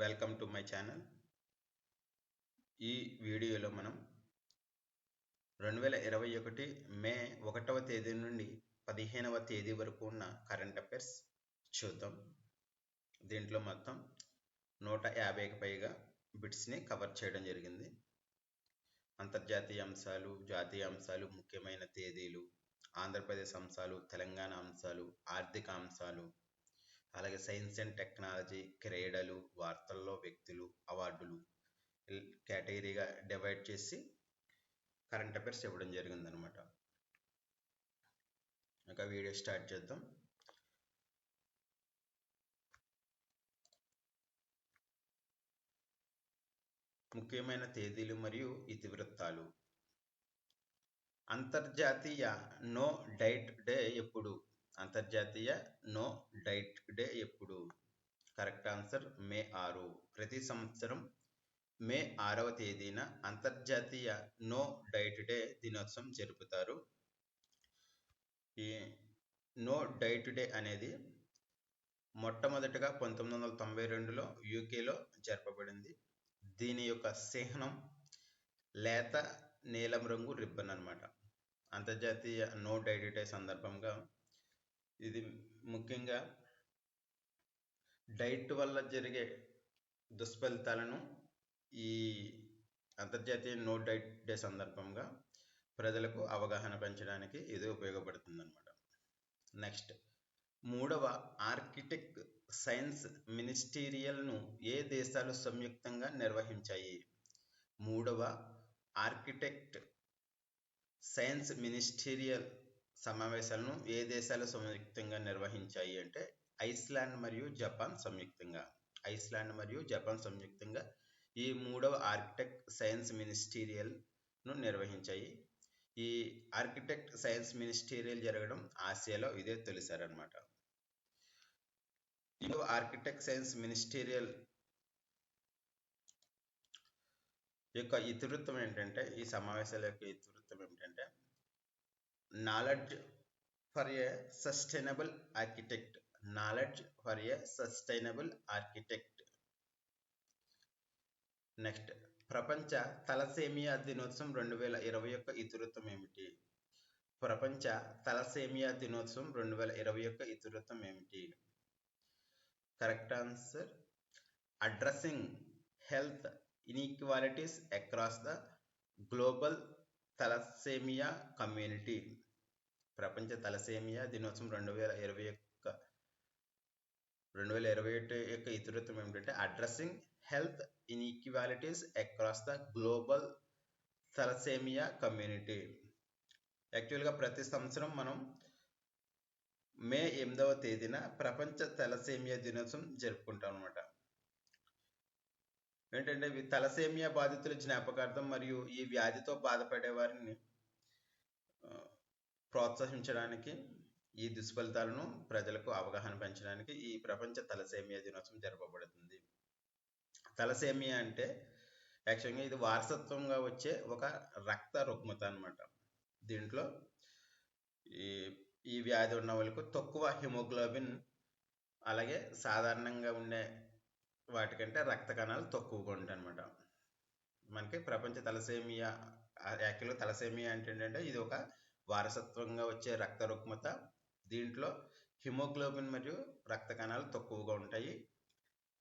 Welcome to my channel. ఈ వీడియోలో మనం 2021 మే 1వ తేదీ నుండి 15వ తేదీ వరకు ఉన్న కరెంట్ అఫైర్స్ చూద్దాం. దీంట్లో మొత్తం 150కి పైగా బిట్స్ని కవర్ చేయడం జరిగింది. అంతర్జాతీయ అంశాలు, జాతీయ అంశాలు, ముఖ్యమైన తేదీలు, ఆంధ్రప్రదేశ్ అంశాలు, తెలంగాణ అంశాలు, ఆర్థిక అంశాలు, అలాగే సైన్స్ అండ్ టెక్నాలజీ, క్రీడలు, వార్తల్లో వ్యక్తులు, అవార్డులు కేటగిరీగా డివైడ్ చేసి కరెంట్ అఫైర్స్ ఇవ్వడం జరిగిందనమాట. ఇంకా వీడియో స్టార్ట్ చేద్దాం. ముఖ్యమైన తేదీలు మరియు ఇతివృత్తాలు. అంతర్జాతీయ నో డైట్ డే ఎప్పుడు? అంతర్జాతీయ నో డైట్ డే ఎప్పుడు? కరెక్ట్ ఆన్సర్ మే 6. ప్రతి సంవత్సరం మే 6వ తేదీన అంతర్జాతీయ నో డైట్ డే దినోత్సవం జరుపుతారు. ఈ నో డైట్ డే అనేది మొట్టమొదటిగా 1992లో యూకేలో జరపబడింది. దీని యొక్క చిహ్నం లేత నీలం రంగు రిబ్బన్ అన్నమాట. అంతర్జాతీయ నో డైట్ డే సందర్భంగా ఇది ముఖ్యంగా డైట్ వల్ల జరిగే దుష్ఫలితాలను ఈ అంతర్జాతీయ నో డైట్ డే సందర్భంగా ప్రజలకు అవగాహన పెంచడానికి ఇది ఉపయోగపడుతుంది అన్నమాట. నెక్స్ట్, 3వ ఆర్కిటెక్ట్ సైన్స్ మినిస్టీరియల్ను ఏ దేశాలు సంయుక్తంగా నిర్వహించాయి? 3వ ఆర్కిటెక్ట్ సైన్స్ మినిస్టీరియల్ సమావేశాలను ఏ దేశాలు సంయుక్తంగా నిర్వహించాయి అంటే ఐస్లాండ్ మరియు జపాన్ సంయుక్తంగా. ఐస్లాండ్ మరియు జపాన్ సంయుక్తంగా ఈ 3వ ఆర్కిటెక్ట్ సైన్స్ మినిస్టీరియల్ను నిర్వహించాయి. ఈ ఆర్కిటెక్ట్ సైన్స్ మినిస్టీరియల్ జరగడం ఆసియాలో ఇదే తొలిసారి అన్నమాట. ఈ ఆర్కిటెక్ట్ సైన్స్ మినిస్టీరియల్ యొక్క ఇతివృత్తం ఏంటంటే, ఈ సమావేశాల యొక్క ఇతివృత్తం ఏంటంటే knowledge for a sustainable architect. Knowledge for a sustainable architect. Next, ప్రపంచ తలసేమియా దినోత్సవం 2020 యొక్క ఇతివృత్తం ఏమిటి? ప్రపంచ తలసేమియా దినోత్సవం 2020 యొక్క ఇతివృత్తం ఏమిటి? Correct answer addressing health inequalities across the global thalassaemia community. ప్రపంచ తలసేమియా దినోత్సవం 2021 యొక్క ఇతివృత్తం ఏమిటంటే addressing health inequalities across the global thalassaemia community. యాక్చువల్గా ప్రతి సంవత్సరం మనం మే 8వ తేదీన ప్రపంచ తలసేమియా దినోత్సవం జరుపుకుంటాం అనమాట. ఏంటంటే ఇవి తలసేమియా బాధితుల జ్ఞాపకార్థం మరియు ఈ వ్యాధితో బాధపడే వారిని ప్రోత్సహించడానికి, ఈ దుష్ఫలితాలను ప్రజలకు అవగాహన పెంచడానికి ఈ ప్రపంచ తలసేమియా దినోత్సవం జరపబడుతుంది. తలసేమియా అంటే యాక్చువల్గా ఇది వారసత్వంగా వచ్చే ఒక రక్త రుగ్మత అన్నమాట. దీంట్లో ఈ వ్యాధి ఉన్న వాళ్ళకు తక్కువ హిమోగ్లోబిన్, అలాగే సాధారణంగా ఉండే వాటికంటే రక్త కణాలు తక్కువగా ఉంటాయి అన్నమాట. మనకి ప్రపంచ తలసేమియా, యాక్చువల్గా తలసేమియా అంటే ఇది ఒక వారసత్వంగా వచ్చే రక్త రుగ్మత. దీంట్లో హిమోగ్లోబిన్ మరియు రక్త కణాలు తక్కువగా ఉంటాయి.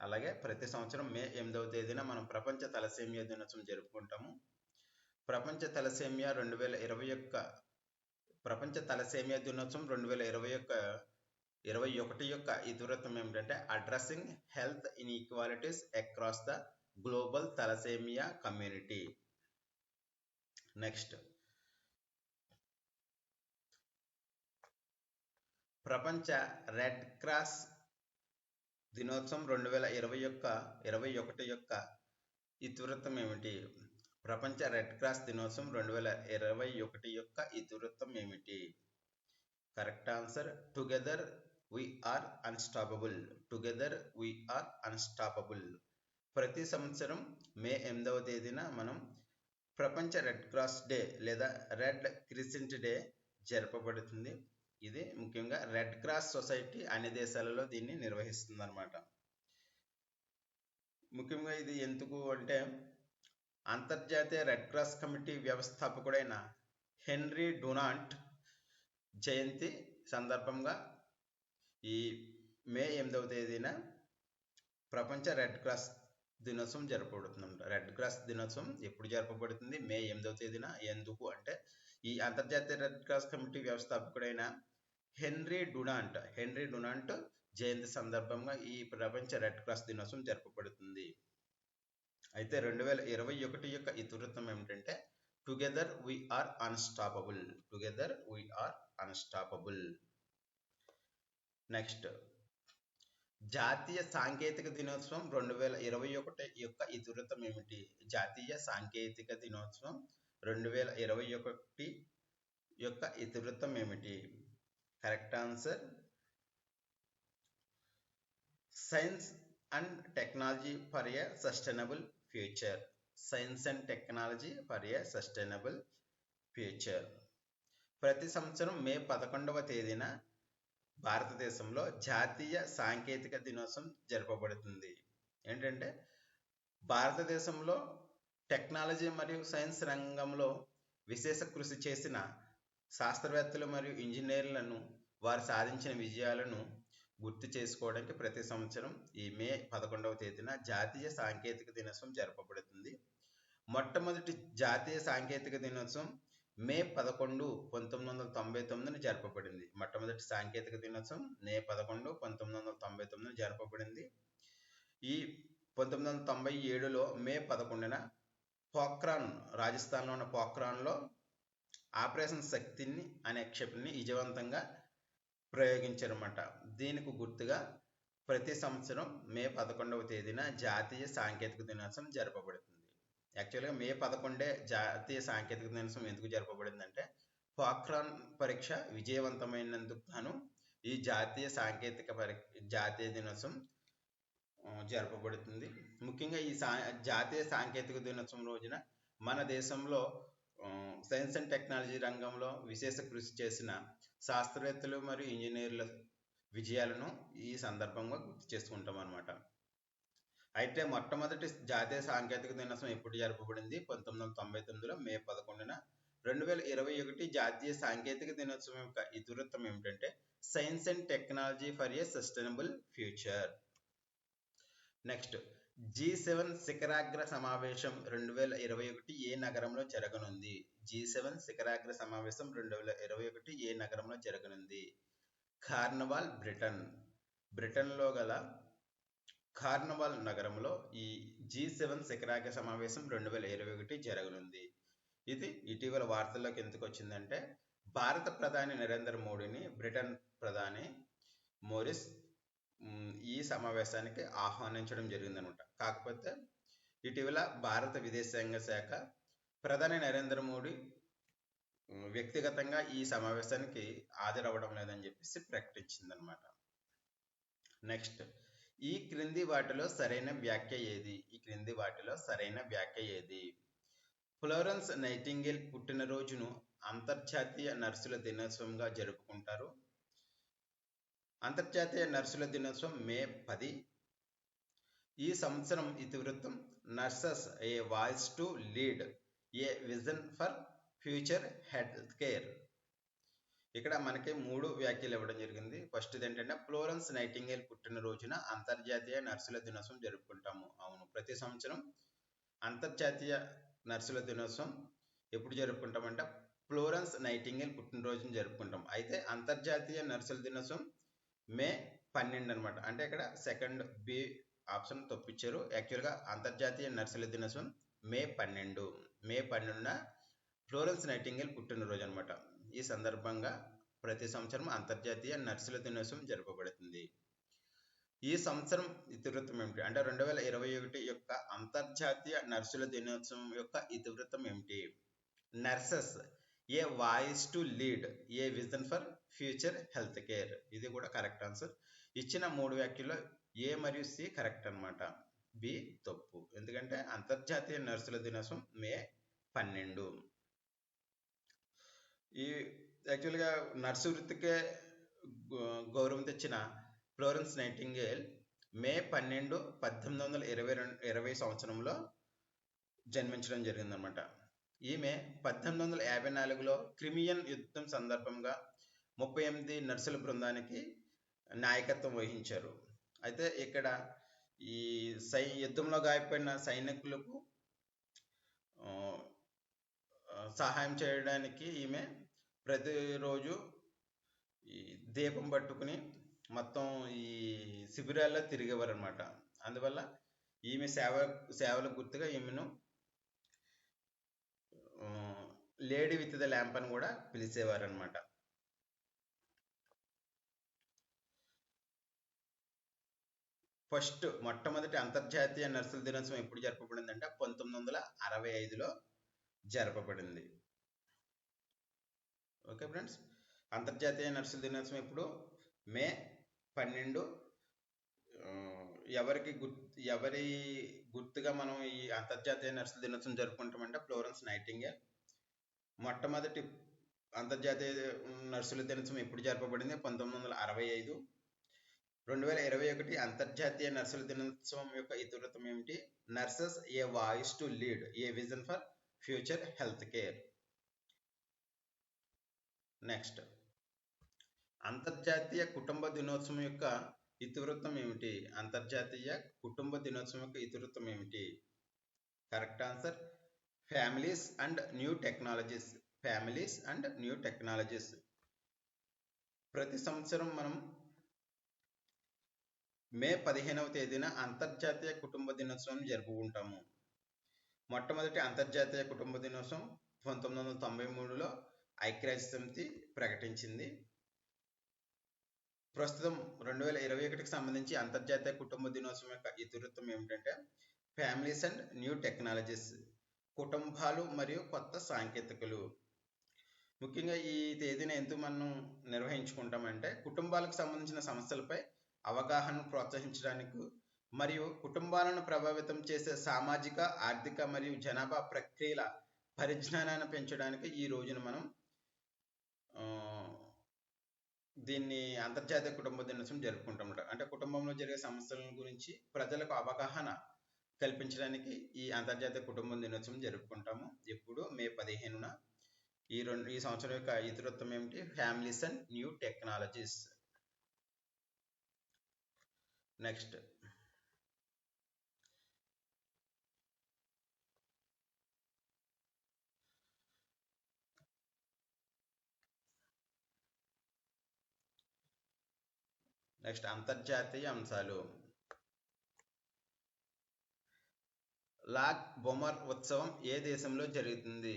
అలాగే ప్రతి సంవత్సరం మే 8వ తేదీన మనం ప్రపంచ తలసేమియా దినోత్సవం జరుపుకుంటాము. ప్రపంచ తలసేమియా 2021 యొక్క ఇతివృత్తం ఏమిటంటే addressing health inequalities across the global thalassaemia community. Next, ప్రపంచ రెడ్ క్రాస్ దినోత్సవం 2021 యొక్క ఇతివృత్తం ఏమిటి? ప్రపంచ రెడ్ క్రాస్ దినోత్సవం 2021 యొక్క ఇతివృత్తం ఏమిటి? Correct answer together we are unstoppable. Together we are unstoppable. ప్రతి సంవత్సరం మే 8వ తేదీన మనం ప్రపంచ రెడ్ క్రాస్ డే లేదా రెడ్ క్రిసెంట్ డే జరపబడుతుంది. ఇది ముఖ్యంగా రెడ్ క్రాస్ సొసైటీ అన్ని దేశాలలో దీన్ని నిర్వహిస్తుంది అన్నమాట. ముఖ్యంగా ఇది ఎందుకు అంటే అంతర్జాతీయ red cross committee వ్యవస్థాపకుడైన henry Dunant జయంతి సందర్భంగా ఈ మే 8వ తేదీన ప్రపంచ రెడ్ క్రాస్ దినోత్సవం జరపబడుతుంది. రెడ్ క్రాస్ దినోత్సవం ఎప్పుడు జరపబడుతుంది? మే 8వ తేదీన. ఎందుకు అంటే ఈ అంతర్జాతీయ red cross committee వ్యవస్థాపకుడైన henry Dunant జయంతి సందర్భంగా ఈ ప్రపంచ రెడ్ క్రాస్ దినోత్సవం జరపబడుతుంది. అయితే 2021 యొక్క ఇతివృత్తం ఏమిటంటే టుగెదర్ వీఆర్ అన్స్టాపబుల్. నెక్స్ట్, జాతీయ సాంకేతిక దినోత్సవం 2021 యొక్క ఇతివృత్తం ఏమిటి? జాతీయ సాంకేతిక దినోత్సవం 2021 యొక్క ఇతివృత్తం ఏమిటి? Correct answer science and technology for a sustainable future. ప్రతి సంవత్సరం మే 11వ తేదీన భారతదేశంలో జాతీయ సాంకేతిక దినోత్సవం జరపబడుతుంది. ఏంటంటే భారతదేశంలో టెక్నాలజీ మరియు సైన్స్ రంగంలో విశేష కృషి చేసిన శాస్త్రవేత్తలు మరియు ఇంజనీర్లను వారు సాధించిన విజయాలను గుర్తు చేసుకోవడానికి ప్రతి సంవత్సరం ఈ మే 11వ తేదీన జాతీయ సాంకేతిక దినోత్సవం జరపబడుతుంది. మొట్టమొదటి జాతీయ సాంకేతిక దినోత్సవం మే 11, 1999 జరపబడింది. మొట్టమొదటి సాంకేతిక దినోత్సవం మే 11, 1999 జరపబడింది. ఈ 1997లో మే 11న పోఖ్రాన్, రాజస్థాన్లో ఉన్న పోఖ్రాన్లో ఆపరేషన్ శక్తిని అనే క్షిపణిని విజయవంతంగా ప్రయోగించారన్నమాట. దీనికి గుర్తుగా ప్రతి సంవత్సరం మే 11వ తేదీన జాతీయ సాంకేతిక దినోత్సవం జరపబడుతుంది. యాక్చువల్గా మే 11 జాతీయ సాంకేతిక దినోత్సవం ఎందుకు జరపబడిందంటే పోఖ్రాన్ పరీక్ష విజయవంతమైనందుకు గాను ఈ జాతీయ దినోత్సవం జరపబడుతుంది. ముఖ్యంగా ఈ జాతీయ సాంకేతిక దినోత్సవం రోజున మన దేశంలో సైన్స్ అండ్ టెక్నాలజీ రంగంలో విశేష కృషి చేసిన శాస్త్రవేత్తలు మరియు ఇంజనీర్ల విజయాలను ఈ సందర్భంగా గుర్తు చేసుకుంటాం అన్నమాట. అయితే మొట్టమొదటి జాతీయ సాంకేతిక దినోత్సవం ఎప్పుడు జరపబడింది? 1999లో మే 11న. 2021 జాతీయ సాంకేతిక దినోత్సవం యొక్క ఇతివృత్తం ఏమిటంటే science and technology for a sustainable future. Next, G7 శిఖరాగ్ర సమావేశం 2021 ఏ నగరంలో జరగనుంది? G7 శిఖరాగ్ర సమావేశం 2021 ఏ నగరంలో జరగనుంది? కార్నవాల్, బ్రిటన్లో గల కార్నవాల్ నగరంలో ఈ G7 శిఖరాగ్ర సమావేశం 2021 జరగనుంది. ఇది ఇటీవల వార్తల్లోకి ఎందుకు వచ్చిందంటే భారత ప్రధాని నరేంద్ర మోడీని బ్రిటన్ ప్రధాని మోరిస్ ఈ సమావేశానికి ఆహ్వానించడం జరిగిందనమాట. కాకపోతే ఇటీవల భారత విదేశాంగ శాఖ ప్రధాని నరేంద్ర మోడీ వ్యక్తిగతంగా ఈ సమావేశానికి హాజరవ్వడం లేదని చెప్పేసి ప్రకటించిందనమాట. నెక్స్ట్, ఈ క్రింది వాటిలో సరైన వ్యాఖ్య ఏది? ఫ్లోరెన్స్ నైటింగేల్ పుట్టినరోజును అంతర్జాతీయ నర్సుల దినోత్సవంగా జరుపుకుంటారు. అంతర్జాతీయ నర్సుల దినోత్సవం మే 10. ఈ సంవత్సరం ఇతివృత్తం nurses a voice to lead a vision for future health care. ఇక్కడ మనకి 3 వ్యాఖ్యలు ఇవ్వడం జరిగింది. ఫస్ట్ ఏంటంటే ఫ్లోరెన్స్ నైటింగేల్ పుట్టినరోజున అంతర్జాతీయ నర్సుల దినోత్సవం జరుపుకుంటాము. అవును, ప్రతి సంవత్సరం అంతర్జాతీయ నర్సుల దినోత్సవం ఎప్పుడు జరుపుకుంటామంటే ఫ్లోరెన్స్ నైటింగేల్ పుట్టినరోజున జరుపుకుంటాం. అయితే అంతర్జాతీయ నర్సుల దినోత్సవం మే 12 అనమాట. అంటే ఇక్కడ సెకండ్ బి ఆప్షన్ తప్పించారు. యాక్చువల్గా అంతర్జాతీయ నర్సుల దినోత్సవం మే 12న ఫ్లోరెన్స్ నైటింగేల్ పుట్టినరోజు అనమాట. ఈ సందర్భంగా ప్రతి సంవత్సరం అంతర్జాతీయ నర్సుల దినోత్సవం జరపబడుతుంది. ఈ సంవత్సరం ఇతివృత్తం ఏమిటి అంటే 2021 యొక్క అంతర్జాతీయ నర్సుల దినోత్సవం యొక్క ఇతివృత్తం ఏమిటి? Nurses a voice to lead a vision for future health care. ఇది కూడా కరెక్ట్ ఆన్సర్. ఇచ్చిన 3 వ్యాఖ్యల్లో ఏ మరియు సి కరెక్ట్ అనమాట. బి తప్పు. ఎందుకంటే అంతర్జాతీయ నర్సుల దినోత్సవం మే 12. ఈ యాక్చువల్గా నర్సు వృత్తికే గౌరవం తెచ్చిన ఫ్లోరెన్స్ నైటింగేల్ మే 12, 1820 సంవత్సరంలో జన్మించడం జరిగిందనమాట. ఈమె 1854లో క్రిమియన్ యుద్ధం సందర్భంగా 38 నర్సుల బృందానికి నాయకత్వం వహించారు. అయితే ఇక్కడ ఈ యుద్ధంలో గాయపడిన సైనికులకు సహాయం చేయడానికి ఈమె ప్రతిరోజు ఈ దీపం పట్టుకుని మొత్తం ఈ శిబిరాల్లో తిరిగేవారు అనమాట. అందువల్ల ఈమె సేవల గుర్తుగా ఈమెను లేడీ విత్ ద ల్యాంప్ అని కూడా పిలిచేవారు అనమాట. మొట్టమొదటి అంతర్జాతీయ నర్సుల దినోత్సవం ఎప్పుడు జరపబడిందంటే 1965లో జరపబడింది. ఓకే ఫ్రెండ్స్, అంతర్జాతీయ నర్సుల దినోత్సవం ఎప్పుడు? మే 12. ఎవరి గుర్తుగా మనం ఈ అంతర్జాతీయ నర్సుల దినోత్సవం జరుపుకుంటామంటే ఫ్లోరెన్స్ నైటింగేల్. మొట్టమొదటి అంతర్జాతీయ నర్సుల దినోత్సవం ఎప్పుడు జరపబడింది? 1965. 2021 అంతర్జాతీయ నర్సుల దినోత్సవం యొక్క ఇతివృత్తం ఏమిటి? Nurses a voice to lead, a vision for future health care. Next, అంతర్జాతీయ కుటుంబ దినోత్సవం యొక్క ఇతివృత్తం ఏమిటి? అంతర్జాతీయ కుటుంబ దినోత్సవం యొక్క ఇతివృత్తం ఏమిటి? Correct answer families and new technologies. Families and new technologies. ప్రతి సంవత్సరం మనం మే 15వ తేదీన అంతర్జాతీయ కుటుంబ దినోత్సవం జరుపుకుంటాము. మొట్టమొదటి అంతర్జాతీయ కుటుంబ దినోత్సవం 1993లో ఐక్యరాజ్య సమితి ప్రకటించింది. ప్రస్తుతం 2021కి సంబంధించి అంతర్జాతీయ కుటుంబ దినోత్సవం యొక్క ఇతివృత్తం ఏమిటంటే ఫ్యామిలీస్ అండ్ న్యూ టెక్నాలజీస్. కుటుంబాలు మరియు కొత్త సాంకేతికలు. ముఖ్యంగా ఈ తేదీని ఎందుకు మనం నిర్వహించుకుంటామంటే కుటుంబాలకు సంబంధించిన సమస్యలపై అవగాహనను ప్రోత్సహించడానికి మరియు కుటుంబాలను ప్రభావితం చేసే సామాజిక, ఆర్థిక మరియు జనాభా ప్రక్రియల పరిజ్ఞానాన్ని పెంచడానికి ఈ రోజున మనం దీన్ని అంతర్జాతీయ కుటుంబ దినోత్సవం జరుపుకుంటాం. అంటే కుటుంబంలో జరిగే సమస్యల గురించి ప్రజలకు అవగాహన కల్పించడానికి ఈ అంతర్జాతీయ కుటుంబ దినోత్సవం జరుపుకుంటాము. ఎప్పుడు? మే 15న. ఈ సంవత్సరం యొక్క ఇతివృత్తం ఏమిటి? Families and new technologies. Next, అంతర్జాతీయ అంశాలు. లాగ్ బొమర్ ఉత్సవం ఏ దేశంలో జరుగుతుంది?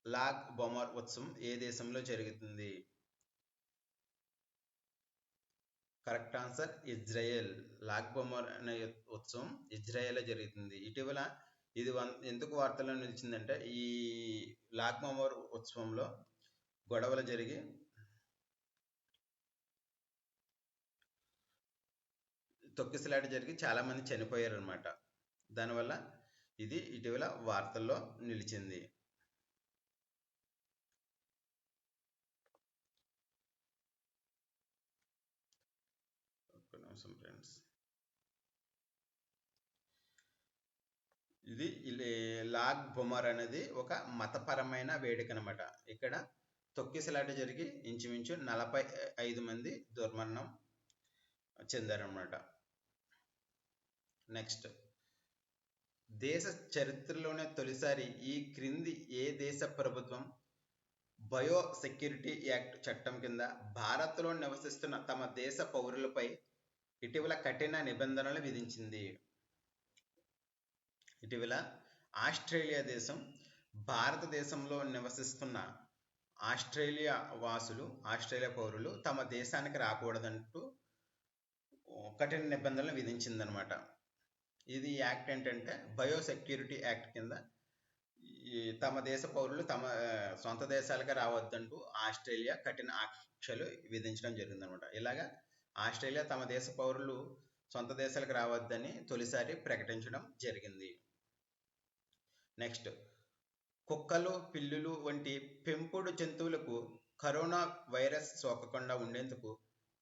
లాగ్ బొమర్ ఉత్సవం ఏ దేశంలో జరుగుతుంది? Correct answer Israel. లాగ్ బొమర్ అనే ఉత్సవం ఇజ్రాయెల్లో జరుగుతుంది. ఇటీవల ఇది ఎందుకు వార్తల్లో నిలిచిందంటే ఈ లాగ్ బొమర్ ఉత్సవంలో గొడవలు జరిగి తొక్కిసలాట జరిగి చాలా మంది చనిపోయారు అనమాట. దానివల్ల ఇది ఇటీవల వార్తల్లో నిలిచింది. ఫ్రెండ్స్, ఇది లాగ్ బొమర్ అనేది ఒక మతపరమైన వేడుక అనమాట. ఇక్కడ తొక్కిసలాట జరిగి ఇంచుమించు 45 మంది దుర్మరణం చెందారన్నమాట. నెక్స్ట్, దేశ చరిత్రలోనే తొలిసారి ఈ క్రింది ఏ దేశ ప్రభుత్వం బయో సెక్యూరిటీ యాక్ట్ చట్టం కింద భారత్లో నివసిస్తున్న తమ దేశ పౌరులపై ఇటీవల కఠిన నిబంధనలు విధించింది? ఇటీవల ఆస్ట్రేలియా దేశం భారతదేశంలో నివసిస్తున్న ఆస్ట్రేలియా పౌరులు తమ దేశానికి రాకూడదంటూ కఠిన నిబంధనలు విధించిందనమాట. ఇది యాక్ట్ ఏంటంటే బయో సెక్యూరిటీ యాక్ట్ కింద తమ దేశ పౌరులు తమ సొంత దేశాలకు రావద్దంటూ ఆస్ట్రేలియా కఠిన ఆంక్షలు విధించడం జరిగిందనమాట. ఇలాగా ఆస్ట్రేలియా తమ దేశ పౌరులు సొంత దేశాలకు రావద్దని తొలిసారి ప్రకటించడం జరిగింది. నెక్స్ట్, కుక్కలు, పిల్లులు వంటి పెంపుడు జంతువులకు కరోనా వైరస్ సోకకుండా ఉండేందుకు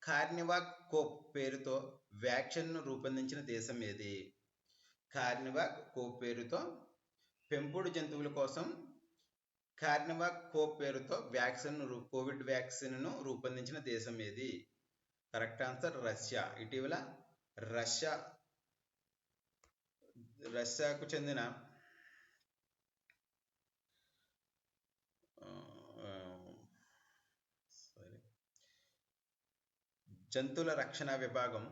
కార్నివా కోప్ పేరుతో వ్యాక్సిన్ను రూపొందించిన దేశం ఏది? కార్నివాక్ కోవ్ పేరుతో పెంపుడు జంతువుల కోసం కార్నివాక్ కోవ్ పేరుతో కోవిడ్ వ్యాక్సిన్ను రూపొందించిన దేశం ఏది? Correct answer Russia. ఇటీవల రష్యాకు చెందిన జంతువుల రక్షణ విభాగం,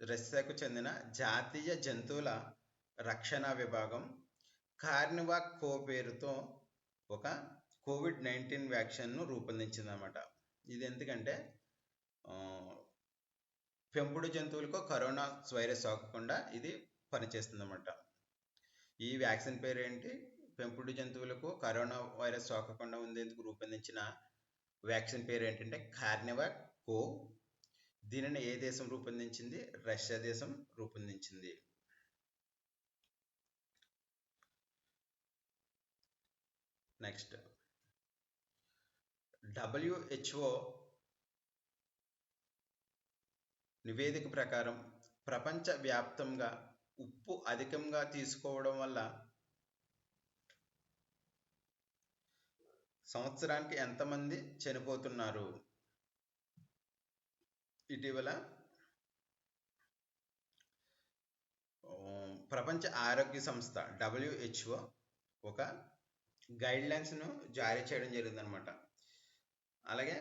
రష్యాకు చెందిన జాతీయ జంతువుల రక్షణ విభాగం కార్నివాక్ కోవ్ పేరుతో ఒక కోవిడ్-19 వ్యాక్సిన్ను రూపొందించిందన్నమాట. ఇది ఎందుకంటే పెంపుడు జంతువులకు కరోనా వైరస్ సోకకుండా ఇది పనిచేస్తుందన్నమాట. ఈ వ్యాక్సిన్ పేరు ఏంటి? పెంపుడు జంతువులకు కరోనా వైరస్ సోకకుండా ఉండేందుకు రూపొందించిన వ్యాక్సిన్ పేరు ఏంటంటే కార్నివాక్ కోవ్. దీనిని ఏ దేశం రూపొందించింది? రష్యా దేశం రూపొందించింది. నెక్స్ట్, WHO నివేదిక ప్రకారం ప్రపంచవ్యాప్తంగా ఉప్పు అధికంగా తీసుకోవడం వల్ల సంవత్సరానికి ఎంతమంది చనిపోతున్నారు? ఇటీవల ప్రపంచ ఆరోగ్య సంస్థ WHO ఒక గైడ్ లైన్స్ను జారీ చేయడం జరిగిందనమాట. అలాగే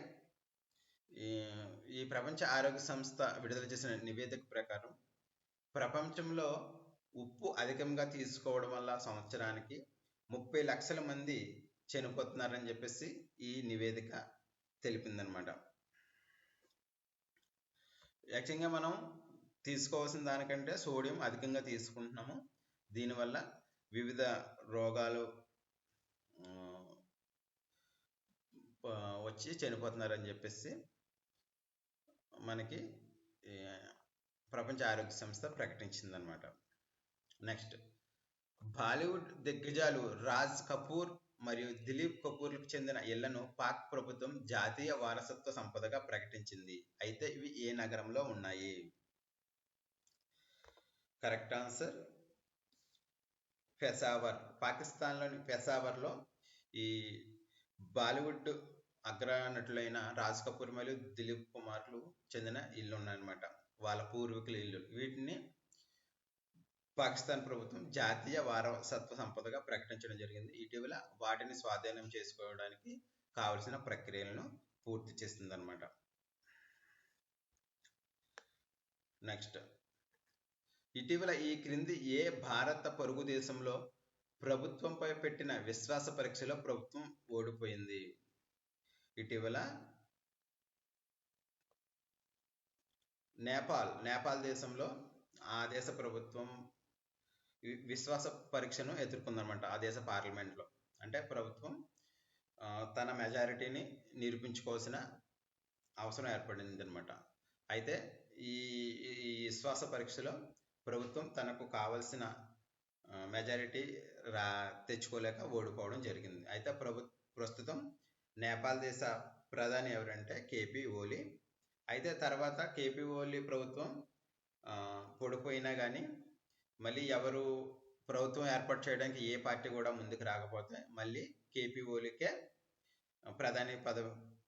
ఈ ప్రపంచ ఆరోగ్య సంస్థ విడుదల చేసిన నివేదిక ప్రకారం ప్రపంచంలో ఉప్పు అధికంగా తీసుకోవడం వల్ల సంవత్సరానికి 30 లక్షల మంది చనిపోతున్నారని చెప్పేసి ఈ నివేదిక తెలిపిందనమాట. యాక్చువల్గా మనం తీసుకోవాల్సిన దానికంటే సోడియం అధికంగా తీసుకుంటున్నాము. దీనివల్ల వివిధ రోగాలు వచ్చి చనిపోతున్నారని చెప్పేసి మనకి ప్రపంచ ఆరోగ్య సంస్థ ప్రకటించిందనమాట. నెక్స్ట్, బాలీవుడ్ దిగ్గజాలు రాజ్ కపూర్ మరియు దిలీప్ కపూర్లకు చెందిన ఇళ్లను పాక్ ప్రభుత్వం జాతీయ వారసత్వ సంపదగా ప్రకటించింది. అయితే ఇవి ఏ నగరంలో ఉన్నాయి? Correct answer Peshawar. పాకిస్తాన్లోని పెషావర్లో ఈ బాలీవుడ్ అగ్రనటులైన రాజ్ కపూర్ మరియు దిలీప్ కుమార్లు చెందిన ఇల్లు ఉన్నాయన్నమాట. వాళ్ళ పూర్వీకుల ఇల్లు. వీటిని పాకిస్తాన్ ప్రభుత్వం జాతీయ వారసత్వ సంపదగా ప్రకటించడం జరిగింది. ఇటీవల వాటిని స్వాధీనం చేసుకోవడానికి కావలసిన ప్రక్రియలను పూర్తి చేస్తుందన్నమాట. నెక్స్ట్, ఇటీవల ఈ క్రింది ఏ భారత పొరుగు దేశంలో ప్రభుత్వంపై పెట్టిన విశ్వాస పరీక్షలో ప్రభుత్వం ఓడిపోయింది? ఇటీవల నేపాల్ దేశంలో ఆ దేశ ప్రభుత్వం విశ్వాస పరీక్షను ఎదుర్కొందనమాట. ఆ దేశ పార్లమెంట్లో అంటే ప్రభుత్వం తన మెజారిటీని నిరూపించుకోవాల్సిన అవసరం ఏర్పడింది అనమాట. అయితే ఈ విశ్వాస పరీక్షలో ప్రభుత్వం తనకు కావలసిన మెజారిటీ తెచ్చుకోలేక ఓడిపోవడం జరిగింది. అయితే ప్రస్తుతం నేపాల్ దేశ ప్రధాని ఎవరంటే కేపీ ఓలీ. అయితే తర్వాత కేపీ ఓలీ ప్రభుత్వం ఓడిపోయినా కానీ మళ్ళీ ఎవరు ప్రభుత్వం ఏర్పాటు చేయడానికి ఏ పార్టీ కూడా ముందుకు రాకపోతే మళ్ళీ కేపీ ఓలీకే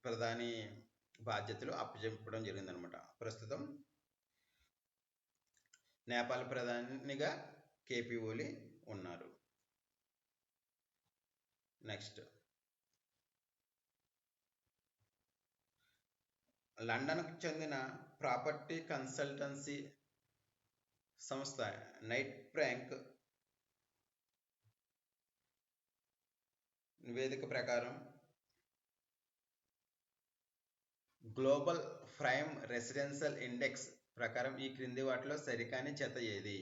ప్రధాని బాధ్యతలు అప్పచెప్పడం జరిగిందనమాట. ప్రస్తుతం నేపాల్ ప్రధానిగా కేపీ ఓలీ ఉన్నారు. నెక్స్ట్, లండన్కు చెందిన ప్రాపర్టీ కన్సల్టెన్సీ సంస్థ నైట్ ఫ్రాంక్ నివేదిక ప్రకారం గ్లోబల్ ప్రైమ్ రెసిడెన్షియల్ ఇండెక్స్ ప్రకారం ఈ క్రింది వాటిలో సరికాని జత ఏది?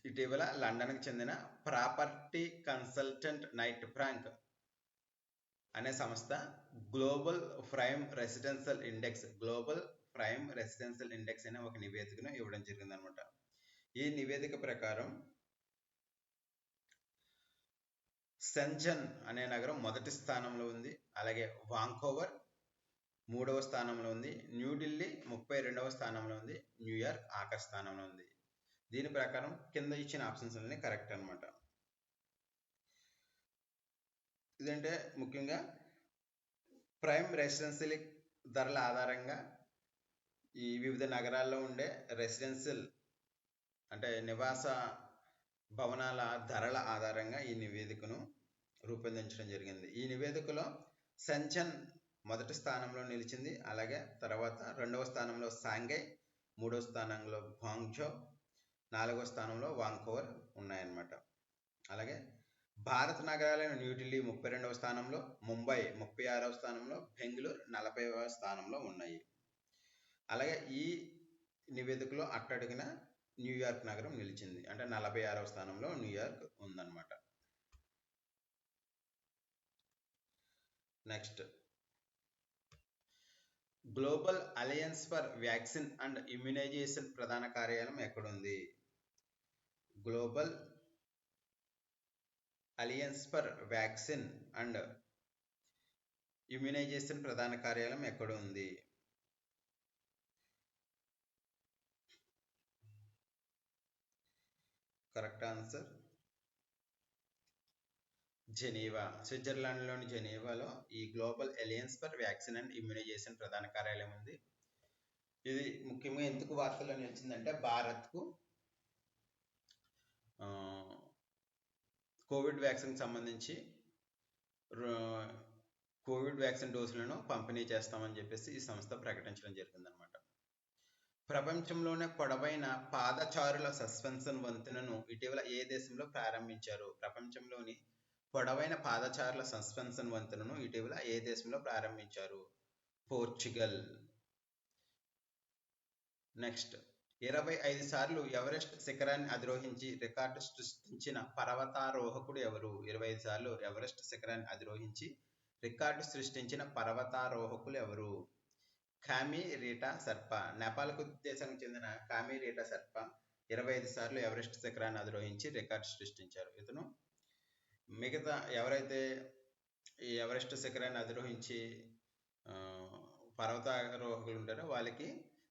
ఇటీవల లండన్కు చెందిన ప్రాపర్టీ కన్సల్టెంట్ నైట్ ఫ్రాంక్ అనే సంస్థ గ్లోబల్ ప్రైమ్ రెసిడెన్షియల్ ఇండెక్స్ అనే ఒక నివేదికను ఇవ్వడం జరిగిందనమాట. ఈ నివేదిక ప్రకారం షెంజన్ అనే నగరం మొదటి స్థానంలో ఉంది. అలాగే వాంకోవర్, 3వ స్థానంలో ఉంది. న్యూఢిల్లీ 32వ స్థానంలో ఉంది. న్యూయార్క్ ఆఖరి స్థానంలో ఉంది. దీని ప్రకారం కింద ఇచ్చిన ఆప్షన్స్ అన్ని కరెక్ట్ అనమాట. ఇదంటే ముఖ్యంగా ప్రైమ్ రెసిడెన్షియల్ ధరల ఆధారంగా ఈ వివిధ నగరాల్లో ఉండే రెసిడెన్షియల్ అంటే నివాస భవనాల ధరల ఆధారంగా ఈ నివేదికను రూపొందించడం జరిగింది. ఈ నివేదికలో సెంచన్ మొదటి స్థానంలో నిలిచింది. అలాగే తర్వాత 2వ స్థానంలో షాంఘై, 3వ స్థానంలో గ్వాంగ్జో, 4వ స్థానంలో వాంకోవర్ ఉన్నాయన్నమాట. అలాగే భారత నగరాలైన న్యూఢిల్లీ 32వ స్థానంలో, ముంబై 36వ స్థానంలో, బెంగళూరు 40వ స్థానంలో ఉన్నాయి. అలాగే ఈ నివేదికలో అట్టడుగున న్యూయార్క్ నగరం నిలిచింది. అంటే 46వ స్థానంలో న్యూయార్క్ ఉందన్నమాట. Next, global alliance for vaccine and immunization ప్రధాన కార్యాలయం ఎక్కడుంది? Global alliance for vaccine and immunization ప్రధాన కార్యాలయం ఎక్కడ ఉంది? Correct answer Geneva. స్విట్జర్లాండ్లోని జెనీవాలో ఈ global alliance for vaccine and immunization ప్రధాన కార్యాలయం ఉంది. ఇది ముఖ్యంగా ఎందుకు వార్తల్లో నిలిచిందంటే భారత్కు కోవిడ్ వ్యాక్సిన్ సంబంధించి కోవిడ్ వ్యాక్సిన్ డోసులను పంపిణీ చేస్తామని చెప్పేసి ఈ సంస్థ ప్రకటించడం జరిగిందనమాట. ప్రపంచంలోనే పొడవైన పాదచారుల సస్పెన్షన్ వంతెనను ఇటీవల ఏ దేశంలో ప్రారంభించారు? ప్రపంచంలోని పొడవైన పాదచారుల సస్పెన్షన్ వంతెనను ఇటీవల ఏ దేశంలో ప్రారంభించారు? పోర్చుగల్. నెక్స్ట్, 25 సార్లు ఎవరెస్ట్ శిఖరాన్ని అధిరోహించి రికార్డు సృష్టించిన పర్వతారోహకుడు ఎవరు? 25 సార్లు ఎవరెస్ట్ శిఖరాన్ని అధిరోహించి రికార్డు సృష్టించిన పర్వతారోహకులు ఎవరు? కామి రీటా షెర్పా. నేపాల్కు దేశానికి చెందిన కామి రీటా షెర్పా 25 సార్లు ఎవరెస్ట్ శిఖరాన్ని అధిరోహించి రికార్డు సృష్టించారు. ఇతను మిగతా ఎవరైతే ఈ ఎవరెస్ట్ శిఖరాన్ని అధిరోహించి పర్వతారోహకులు ఉంటారో వాళ్ళకి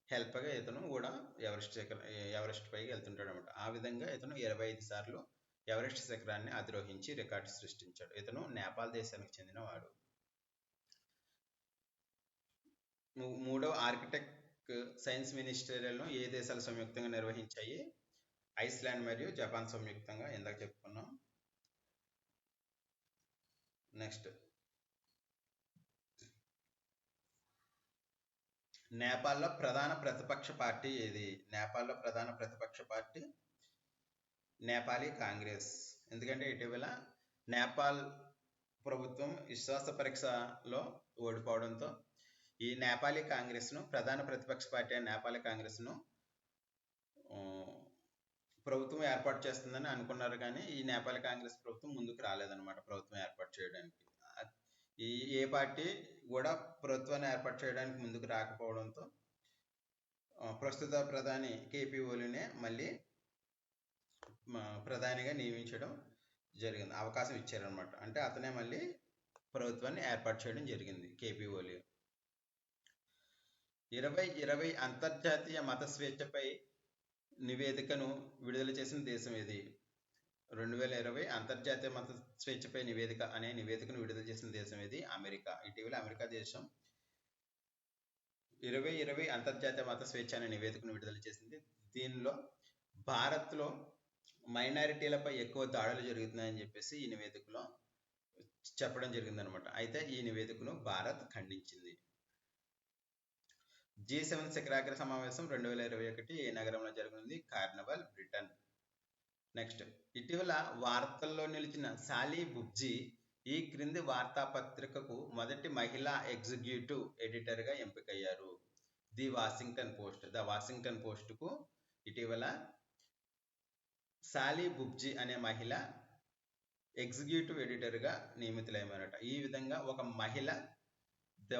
హెల్ప్గా ఇతను కూడా ఎవరెస్ట్ పైకి వెళ్తుంటాడు అనమాట. ఆ విధంగా ఇతను 25 సార్లు ఎవరెస్ట్ శిఖరాన్ని అధిరోహించి రికార్డు సృష్టించాడు. ఇతను నేపాల్ దేశానికి చెందినవాడు. 3వ ఆర్కిటెక్ట్ సైన్స్ మినిస్టర్లను ఏ దేశాలు సంయుక్తంగా నిర్వహించాయి? ఐస్లాండ్ మరియు జపాన్ సంయుక్తంగా, ఇందాక చెప్పుకున్నాం. నెక్స్ట్, నేపాల్లో ప్రధాన ప్రతిపక్ష పార్టీ ఏది? నేపాల్లో ప్రధాన ప్రతిపక్ష పార్టీ నేపాలీ కాంగ్రెస్. ఎందుకంటే ఇటీవల నేపాల్ ప్రభుత్వం విశ్వాస పరీక్షలో ఓడిపోవడంతో ఈ నేపాలీ కాంగ్రెస్ను, ప్రధాన ప్రతిపక్ష పార్టీ అయిన నేపాలీ కాంగ్రెస్ను ప్రభుత్వం ఏర్పాటు చేస్తుందని అనుకున్నారు. కానీ ఈ నేపాల్ కాంగ్రెస్ ప్రభుత్వం ముందుకు రాలేదన్నమాట ప్రభుత్వం ఏర్పాటు చేయడానికి. ఏ పార్టీ కూడా ప్రభుత్వాన్ని ఏర్పాటు చేయడానికి ముందుకు రాకపోవడంతో ప్రస్తుత ప్రధాని కేపీ ఓలీనే మళ్ళీ ప్రధానిగా నియమించడం జరిగింది, అవకాశం ఇచ్చారనమాట. అంటే అతనే మళ్ళీ ప్రభుత్వాన్ని ఏర్పాటు చేయడం జరిగింది, కేపీ ఓలీ. 2020 అంతర్జాతీయ మత స్వేచ్ఛపై నివేదికను విడుదల చేసిన దేశం ఏది? 2020 అంతర్జాతీయ మత స్వేచ్ఛపై నివేదిక అనే నివేదికను విడుదల చేసిన దేశం ఏది? అమెరికా. ఇటీవల అమెరికా దేశం 2020 అంతర్జాతీయ మత స్వేచ్ఛ అనే నివేదికను విడుదల చేసింది. దీనిలో భారత్లో మైనారిటీలపై ఎక్కువ దాడులు జరుగుతున్నాయని చెప్పేసి ఈ నివేదికలో చెప్పడం జరిగిందనమాట. అయితే ఈ నివేదికను భారత్ ఖండించింది. G7 శిఖరాగ్ర సమావేశం 2021 ఏ నగరంలో జరగనుంది? Carnival, Britain. నెక్స్ట్, ఇటీవల వార్తల్లో నిలిచిన సాలీ బుబ్జీ ఈ క్రింది వార్తాపత్రికకు మొదటి మహిళా ఎగ్జిక్యూటివ్ ఎడిటర్గా ఎంపికయ్యారు. ది వాషింగ్టన్ పోస్ట్కు ఇటీవల సాలీ బుబ్జీ అనే మహిళ ఎగ్జిక్యూటివ్ ఎడిటర్గా నియమితులయ్యారట. ఈ విధంగా ఒక మహిళ ది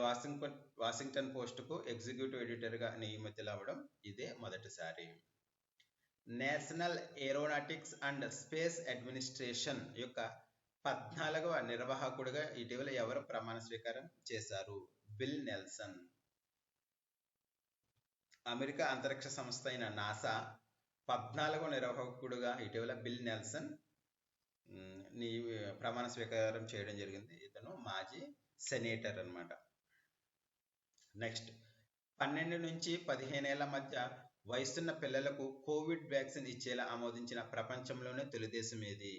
వాషింగ్టన్ పోస్ట్కు ఎగ్జిక్యూటివ్ ఎడిటర్గా నియమితులవ్వడం ఇదే మొదటిసారి. National aeronautics and space administration యొక్క 14వ నిర్వాహకుడిగా ఇటీవల ఎవరు ప్రమాణ స్వీకారం చేశారు? Bill Nelson. అమెరికా అంతరిక్ష సంస్థ అయిన నాసా 14వ నిర్వాహకుడుగా ఇటీవల బిల్ నెల్సన్ ప్రమాణ స్వీకారం చేయడం జరిగింది. ఇతను మాజీ సెనేటర్ అన్నమాట. నెక్స్ట్, 12 నుంచి 15 ఏళ్ల మధ్య వయసున్న పిల్లలకు కోవిడ్ వ్యాక్సిన్ ఇచ్చేలా ఆమోదించిన ప్రపంచంలోనే తొలి దేశం ఏది?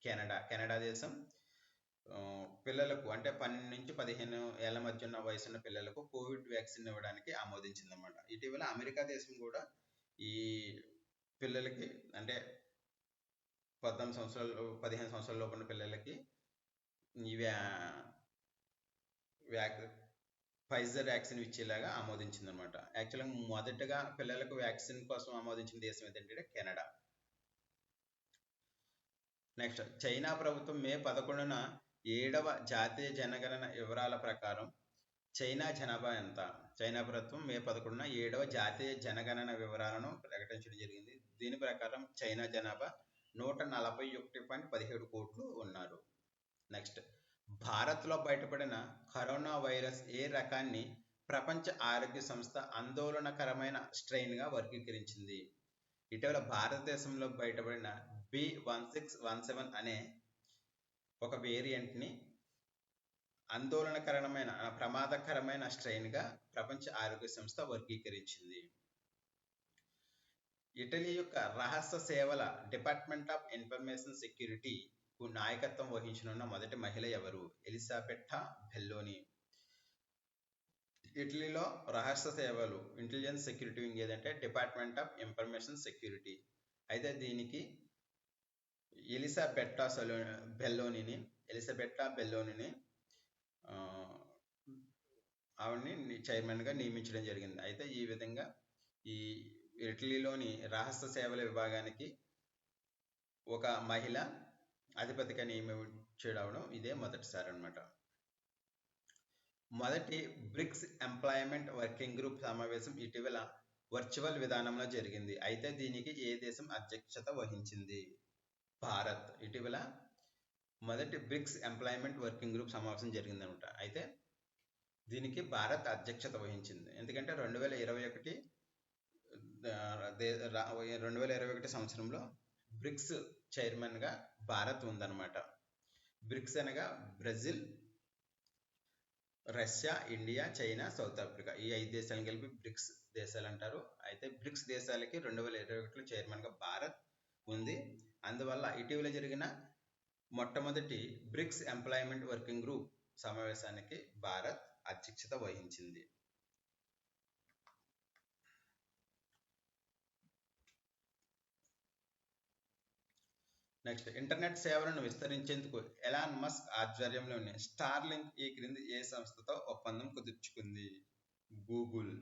కెనడా. కెనడా దేశం పిల్లలకు అంటే 12 నుంచి 15 ఏళ్ల మధ్య ఉన్న వయసున్న పిల్లలకు కోవిడ్ వ్యాక్సిన్ ఇవ్వడానికి ఆమోదించింది అన్నమాట. ఇటీవల అమెరికా దేశం కూడా ఈ పిల్లలకి అంటే 15 సంవత్సరాల లోపు ఉన్న పిల్లలకి ఈ ఫైజర్ వ్యాక్సిన్ ఇచ్చేలాగా ఆమోదించింది అనమాట. యాక్చువల్గా మొదటగా పిల్లలకు వ్యాక్సిన్ కోసం ఆమోదించిన దేశం ఏంటంటే కెనడా. నెక్స్ట్, చైనా ప్రభుత్వం మే 11న 7వ జాతీయ జనగణన వివరాల ప్రకారం చైనా జనాభా ఎంత? చైనా ప్రభుత్వం మే 11న 7వ జాతీయ జనగణన వివరాలను ప్రకటించడం జరిగింది. దీని ప్రకారం చైనా జనాభా 141.17 కోట్లు ఉన్నారు. నెక్స్ట్, భారత్లో బయటపడిన కరోనా వైరస్ ఏ రకాన్ని ప్రపంచ ఆరోగ్య సంస్థ ఆందోళనకరమైన స్ట్రెయిన్గా వర్గీకరించింది? ఇటీవల భారతదేశంలో బయటపడిన B1617 అనే ఒక వేరియంట్ని ఆందోళనకరమైన ప్రమాదకరమైన స్ట్రెయిన్గా ప్రపంచ ఆరోగ్య సంస్థ వర్గీకరించింది. ఇటలీ యొక్క రహస్య సేవల డిపార్ట్మెంట్ ఆఫ్ ఇన్ఫర్మేషన్ సెక్యూరిటీకు నాయకత్వం వహించనున్న మొదటి మహిళ ఎవరు? ఎలిజబెట్టా బెల్లోని. ఇటలీలో రహస్య సేవలు ఇంటెలిజెన్స్ సెక్యూరిటీ వింగ్ ఏదంటే డిపార్ట్మెంట్ ఆఫ్ ఇన్ఫర్మేషన్ సెక్యూరిటీ. అయితే దీనికి ఎలిజబెట్టా బెల్లోనిని ఆవిడని చైర్మన్గా నియమించడం జరిగింది. అయితే ఈ విధంగా ఈ ఇటలీలోని రహస్య సేవల విభాగానికి ఒక మహిళ అధిపతిగా నియమించడం ఇదే మొదటిసారి అన్నమాట. మొదటి బ్రిక్స్ ఎంప్లాయ్మెంట్ వర్కింగ్ గ్రూప్ సమావేశం ఇటీవల వర్చువల్ విధానంలో జరిగింది. అయితే దీనికి ఏ దేశం అధ్యక్షత వహించింది? భారత్. ఇటీవల మొదటి బ్రిక్స్ ఎంప్లాయ్మెంట్ వర్కింగ్ గ్రూప్ సమావేశం జరిగిందనమాట. అయితే దీనికి భారత్ అధ్యక్షత వహించింది. ఎందుకంటే 2021 సంవత్సరంలో బ్రిక్స్ చైర్మన్గా భారత్ ఉందన్నమాట. బ్రిక్స్ అనగా Brazil, Russia, India, China, south Africa ఈ 5 దేశాలను కలిపి బ్రిక్స్ దేశాలు అంటారు. అయితే బ్రిక్స్ దేశాలకి 2021లో చైర్మన్గా భారత్ ఉంది. అందువల్ల ఇటీవల జరిగిన మొట్టమొదటి బ్రిక్స్ ఎంప్లాయ్మెంట్ వర్కింగ్ గ్రూప్ సమావేశానికి భారత్ అధ్యక్షత వహించింది. నెక్స్ట్, ఇంటర్నెట్ సేవలను విస్తరించేందుకు ఎలాన్ మస్క్ ఆధ్వర్యంలోని స్టార్లింక్ ఈ క్రింది ఏ సంస్థతో ఒప్పందం కుదుర్చుకుంది? గూగుల్.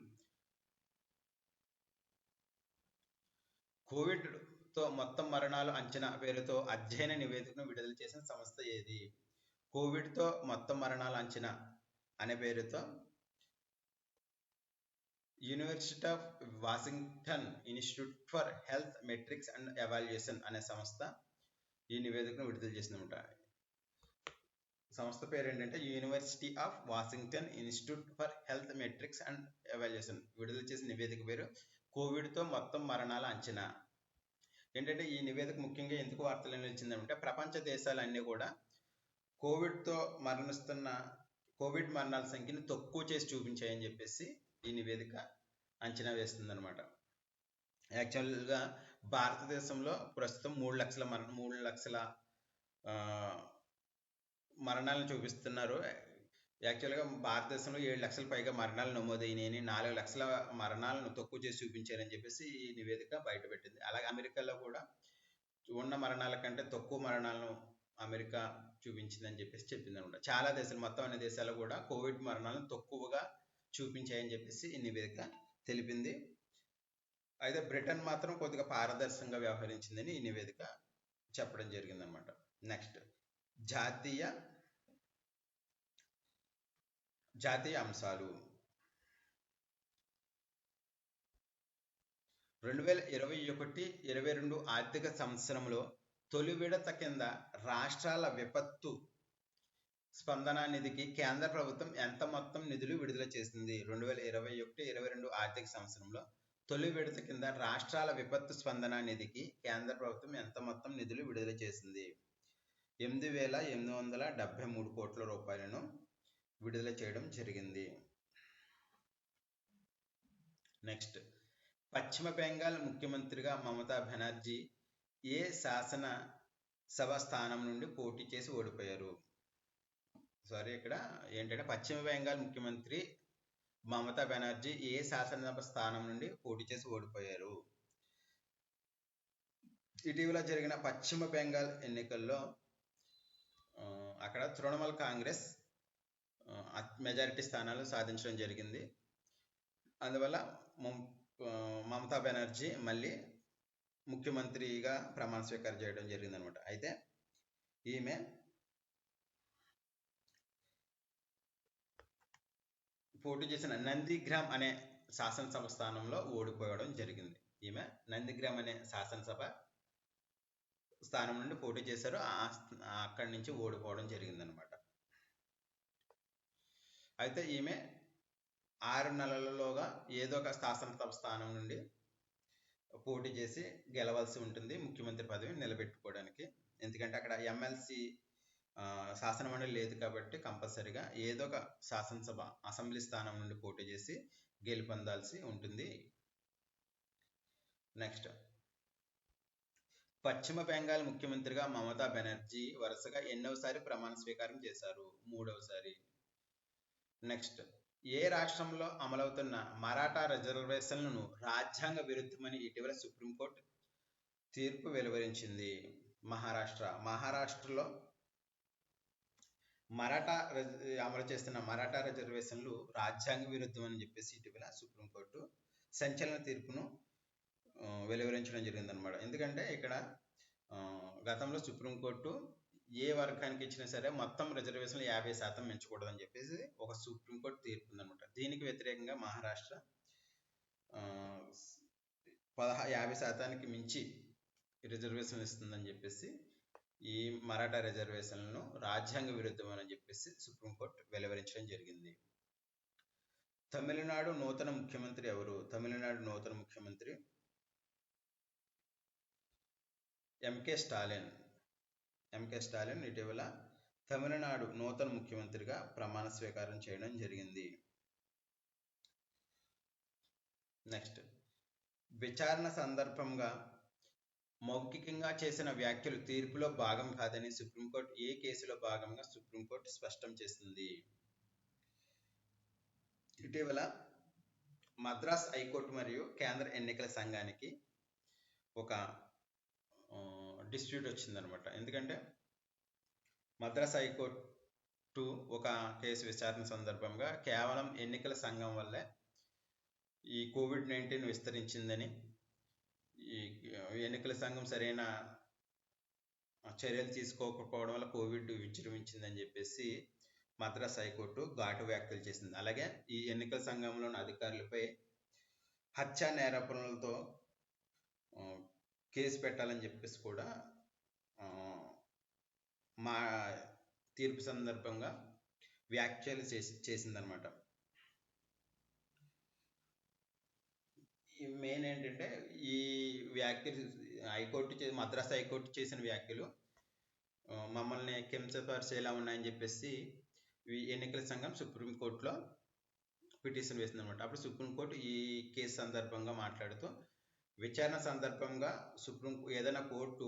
కోవిడ్తో మొత్తం మరణాలు అంచనా పేరుతో అధ్యయన నివేదికను విడుదల చేసిన సంస్థ ఏది? కోవిడ్తో మొత్తం మరణాల అంచనా అనే పేరుతో University of Washington Institute for Health Metrics and Evaluation అనే సంస్థ ఈ నివేదికను విడుదల చేసిందన్నమాట. సంస్థ పేరు ఏంటంటే University of Washington Institute for Health Metrics and Evaluation. విడుదల చేసిన నివేదిక పేరు కోవిడ్తో మొత్తం మరణాల అంచనా. ఏంటంటే ఈ నివేదిక ముఖ్యంగా ఎందుకు వార్తలు నిలిచిందంటే ప్రపంచ దేశాలన్నీ కూడా కోవిడ్తో కోవిడ్ మరణాల సంఖ్యను తక్కువ చేసి చూపించాయని చెప్పేసి ఈ నివేదిక అంచనా వేస్తుంది అనమాట. యాక్చువల్గా భారతదేశంలో ప్రస్తుతం 3 లక్షల మరణాలను చూపిస్తున్నారు. యాక్చువల్గా భారతదేశంలో 7 లక్షల పైగా మరణాలు నమోదైనాయని, 4 లక్షల మరణాలను తక్కువ చేసి చూపించారని చెప్పేసి ఈ నివేదిక బయటపెట్టింది. అలాగే అమెరికాలో కూడా ఉన్న మరణాల కంటే తక్కువ మరణాలను అమెరికా చూపించిందని చెప్పేసి చెప్పింది అనమాట. చాలా దేశాలు, మొత్తం అన్ని దేశాలు కూడా కోవిడ్ మరణాలను తక్కువగా చూపించాయని చెప్పేసి ఈ నివేదిక తెలిపింది. అయితే బ్రిటన్ మాత్రం కొద్దిగా పారదర్శకంగా వ్యవహరించిందని ఈ నివేదిక చెప్పడం జరిగిందనమాట. నెక్స్ట్, జాతీయ అంశాలు. 2021-22 ఆర్థిక సంవత్సరంలో తొలి విడత కింద రాష్ట్రాల విపత్తు స్పందన నిధికి కేంద్ర ప్రభుత్వం ఎంత మొత్తం నిధులు విడుదల చేసింది? 2021-22 ఆర్థిక సంవత్సరంలో తొలి విడత కింద రాష్ట్రాల విపత్తు స్పందన నిధికి కేంద్ర ప్రభుత్వం ఎంత మొత్తం నిధులు విడుదల చేసింది? 8,873 కోట్ల రూపాయలను విడుదల చేయడం జరిగింది. నెక్స్ట్, పశ్చిమ బెంగాల్ ముఖ్యమంత్రిగా మమతా బెనర్జీ ఏ శాసన సభ స్థానం నుండి పోటీ చేసి ఓడిపోయారు? ఇక్కడ ఏంటంటే పశ్చిమ బెంగాల్ ముఖ్యమంత్రి మమతా బెనర్జీ ఏ శాసనసభ స్థానం నుండి పోటీ చేసి ఓడిపోయారు? ఇటీవల జరిగిన పశ్చిమ బెంగాల్ ఎన్నికల్లో అక్కడ తృణమూల్ కాంగ్రెస్ మెజారిటీ స్థానాలు సాధించడం జరిగింది. అందువల్ల మమతా బెనర్జీ మళ్ళీ ముఖ్యమంత్రిగా ప్రమాణ స్వీకారం చేయడం జరిగింది అనమాట. అయితే ఈమె పోటీ చేసిన నందిగ్రామ్ అనే శాసనసభ స్థానంలో ఓడిపోవడం జరిగింది. ఈమె నందిగ్రామ్ అనే శాసనసభ స్థానం నుండి పోటీ చేశారు, అక్కడి నుంచి ఓడిపోవడం జరిగింది అనమాట. అయితే ఈమె 6 నెలలలోగా ఏదో ఒక శాసనసభ స్థానం నుండి పోటీ చేసి గెలవాల్సి ఉంటుంది ముఖ్యమంత్రి పదవిని నిలబెట్టుకోవడానికి. ఎందుకంటే అక్కడ ఎమ్మెల్సీ శాసనమండలి లేదు కాబట్టి కంపల్సరిగా ఏదో ఒక శాసనసభ అసెంబ్లీ స్థానం నుండి పోటీ చేసి గెలుపొందాల్సి ఉంటుంది. నెక్స్ట్, పశ్చిమ బెంగాల్ ముఖ్యమంత్రిగా మమతా బెనర్జీ వరుసగా ఎన్నోసారి ప్రమాణ స్వీకారం చేశారు? 3వసారి. నెక్స్ట్, ఏ రాష్ట్రంలో అమలవుతున్న మరాఠా రిజర్వేషన్లను రాజ్యాంగ విరుద్ధమని ఇటీవల సుప్రీంకోర్టు తీర్పు వెలువరించింది? మహారాష్ట్రలో అమలు చేస్తున్న మరాఠా రిజర్వేషన్లు రాజ్యాంగ విరుద్ధం అని చెప్పేసి ఇటీవల సుప్రీంకోర్టు సంచలన తీర్పును వెలువరించడం జరిగిందనమాట. ఎందుకంటే ఇక్కడ గతంలో సుప్రీంకోర్టు ఏ వర్గానికి ఇచ్చినా సరే మొత్తం రిజర్వేషన్లు 50% పెంచకూడదని చెప్పేసి ఒక సుప్రీంకోర్టు తీర్పు ఉందనమాట. దీనికి వ్యతిరేకంగా మహారాష్ట్ర 50% మించి రిజర్వేషన్లు ఇస్తుందని చెప్పేసి ఈ మరాఠా రిజర్వేషన్లను రాజ్యాంగ విరుద్ధమని చెప్పేసి సుప్రీంకోర్టు వెలువరించడం జరిగింది. తమిళనాడు నూతన ముఖ్యమంత్రి ఎవరు? తమిళనాడు నూతన ముఖ్యమంత్రి ఎంకే స్టాలిన్ ఇటీవల తమిళనాడు నూతన ముఖ్యమంత్రిగా ప్రమాణ స్వీకారం చేయడం జరిగింది. నెక్స్ట్, విచారణ సందర్భంగా మౌఖికంగా చేసిన వ్యాఖ్యలు తీర్పులో భాగం కాదని సుప్రీంకోర్టు ఏ కేసులో భాగంగా సుప్రీంకోర్టు స్పష్టం చేసింది? ఇటీవల మద్రాస్ హైకోర్టు మరియు కేంద్ర ఎన్నికల సంఘానికి ఒక డిస్ప్యూట్ వచ్చిందనమాట. ఎందుకంటే మద్రాస్ హైకోర్టు ఒక కేసు విచారణ సందర్భంగా కేవలం ఎన్నికల సంఘం వల్లే ఈ COVID-19 విస్తరించిందని, ఈ ఎన్నికల సంఘం సరైన చర్యలు తీసుకోకపోవడం వల్ల కోవిడ్ విజృంభించిందని చెప్పేసి మద్రాస్ హైకోర్టు ఘాటు వ్యాఖ్యలు చేసింది. అలాగే ఈ ఎన్నికల సంఘంలోని అధికారులపై హత్యా నేరాపణలతో కేసు పెట్టాలని చెప్పేసి కూడా మా తీర్పు సందర్భంగా వ్యాఖ్యలు చేసిందనమాట. మెయిన్ ఏంటంటే ఈ వ్యాఖ్యలు మద్రాస్ హైకోర్టు చేసిన వ్యాఖ్యలు మమ్మల్ని కించపరిచేలా ఉన్నాయని చెప్పేసి ఎన్నికల సంఘం సుప్రీంకోర్టులో పిటిషన్ వేసిందనమాట. అప్పుడు సుప్రీంకోర్టు ఈ కేసు సందర్భంగా మాట్లాడుతూ విచారణ సందర్భంగా ఏదైనా కోర్టు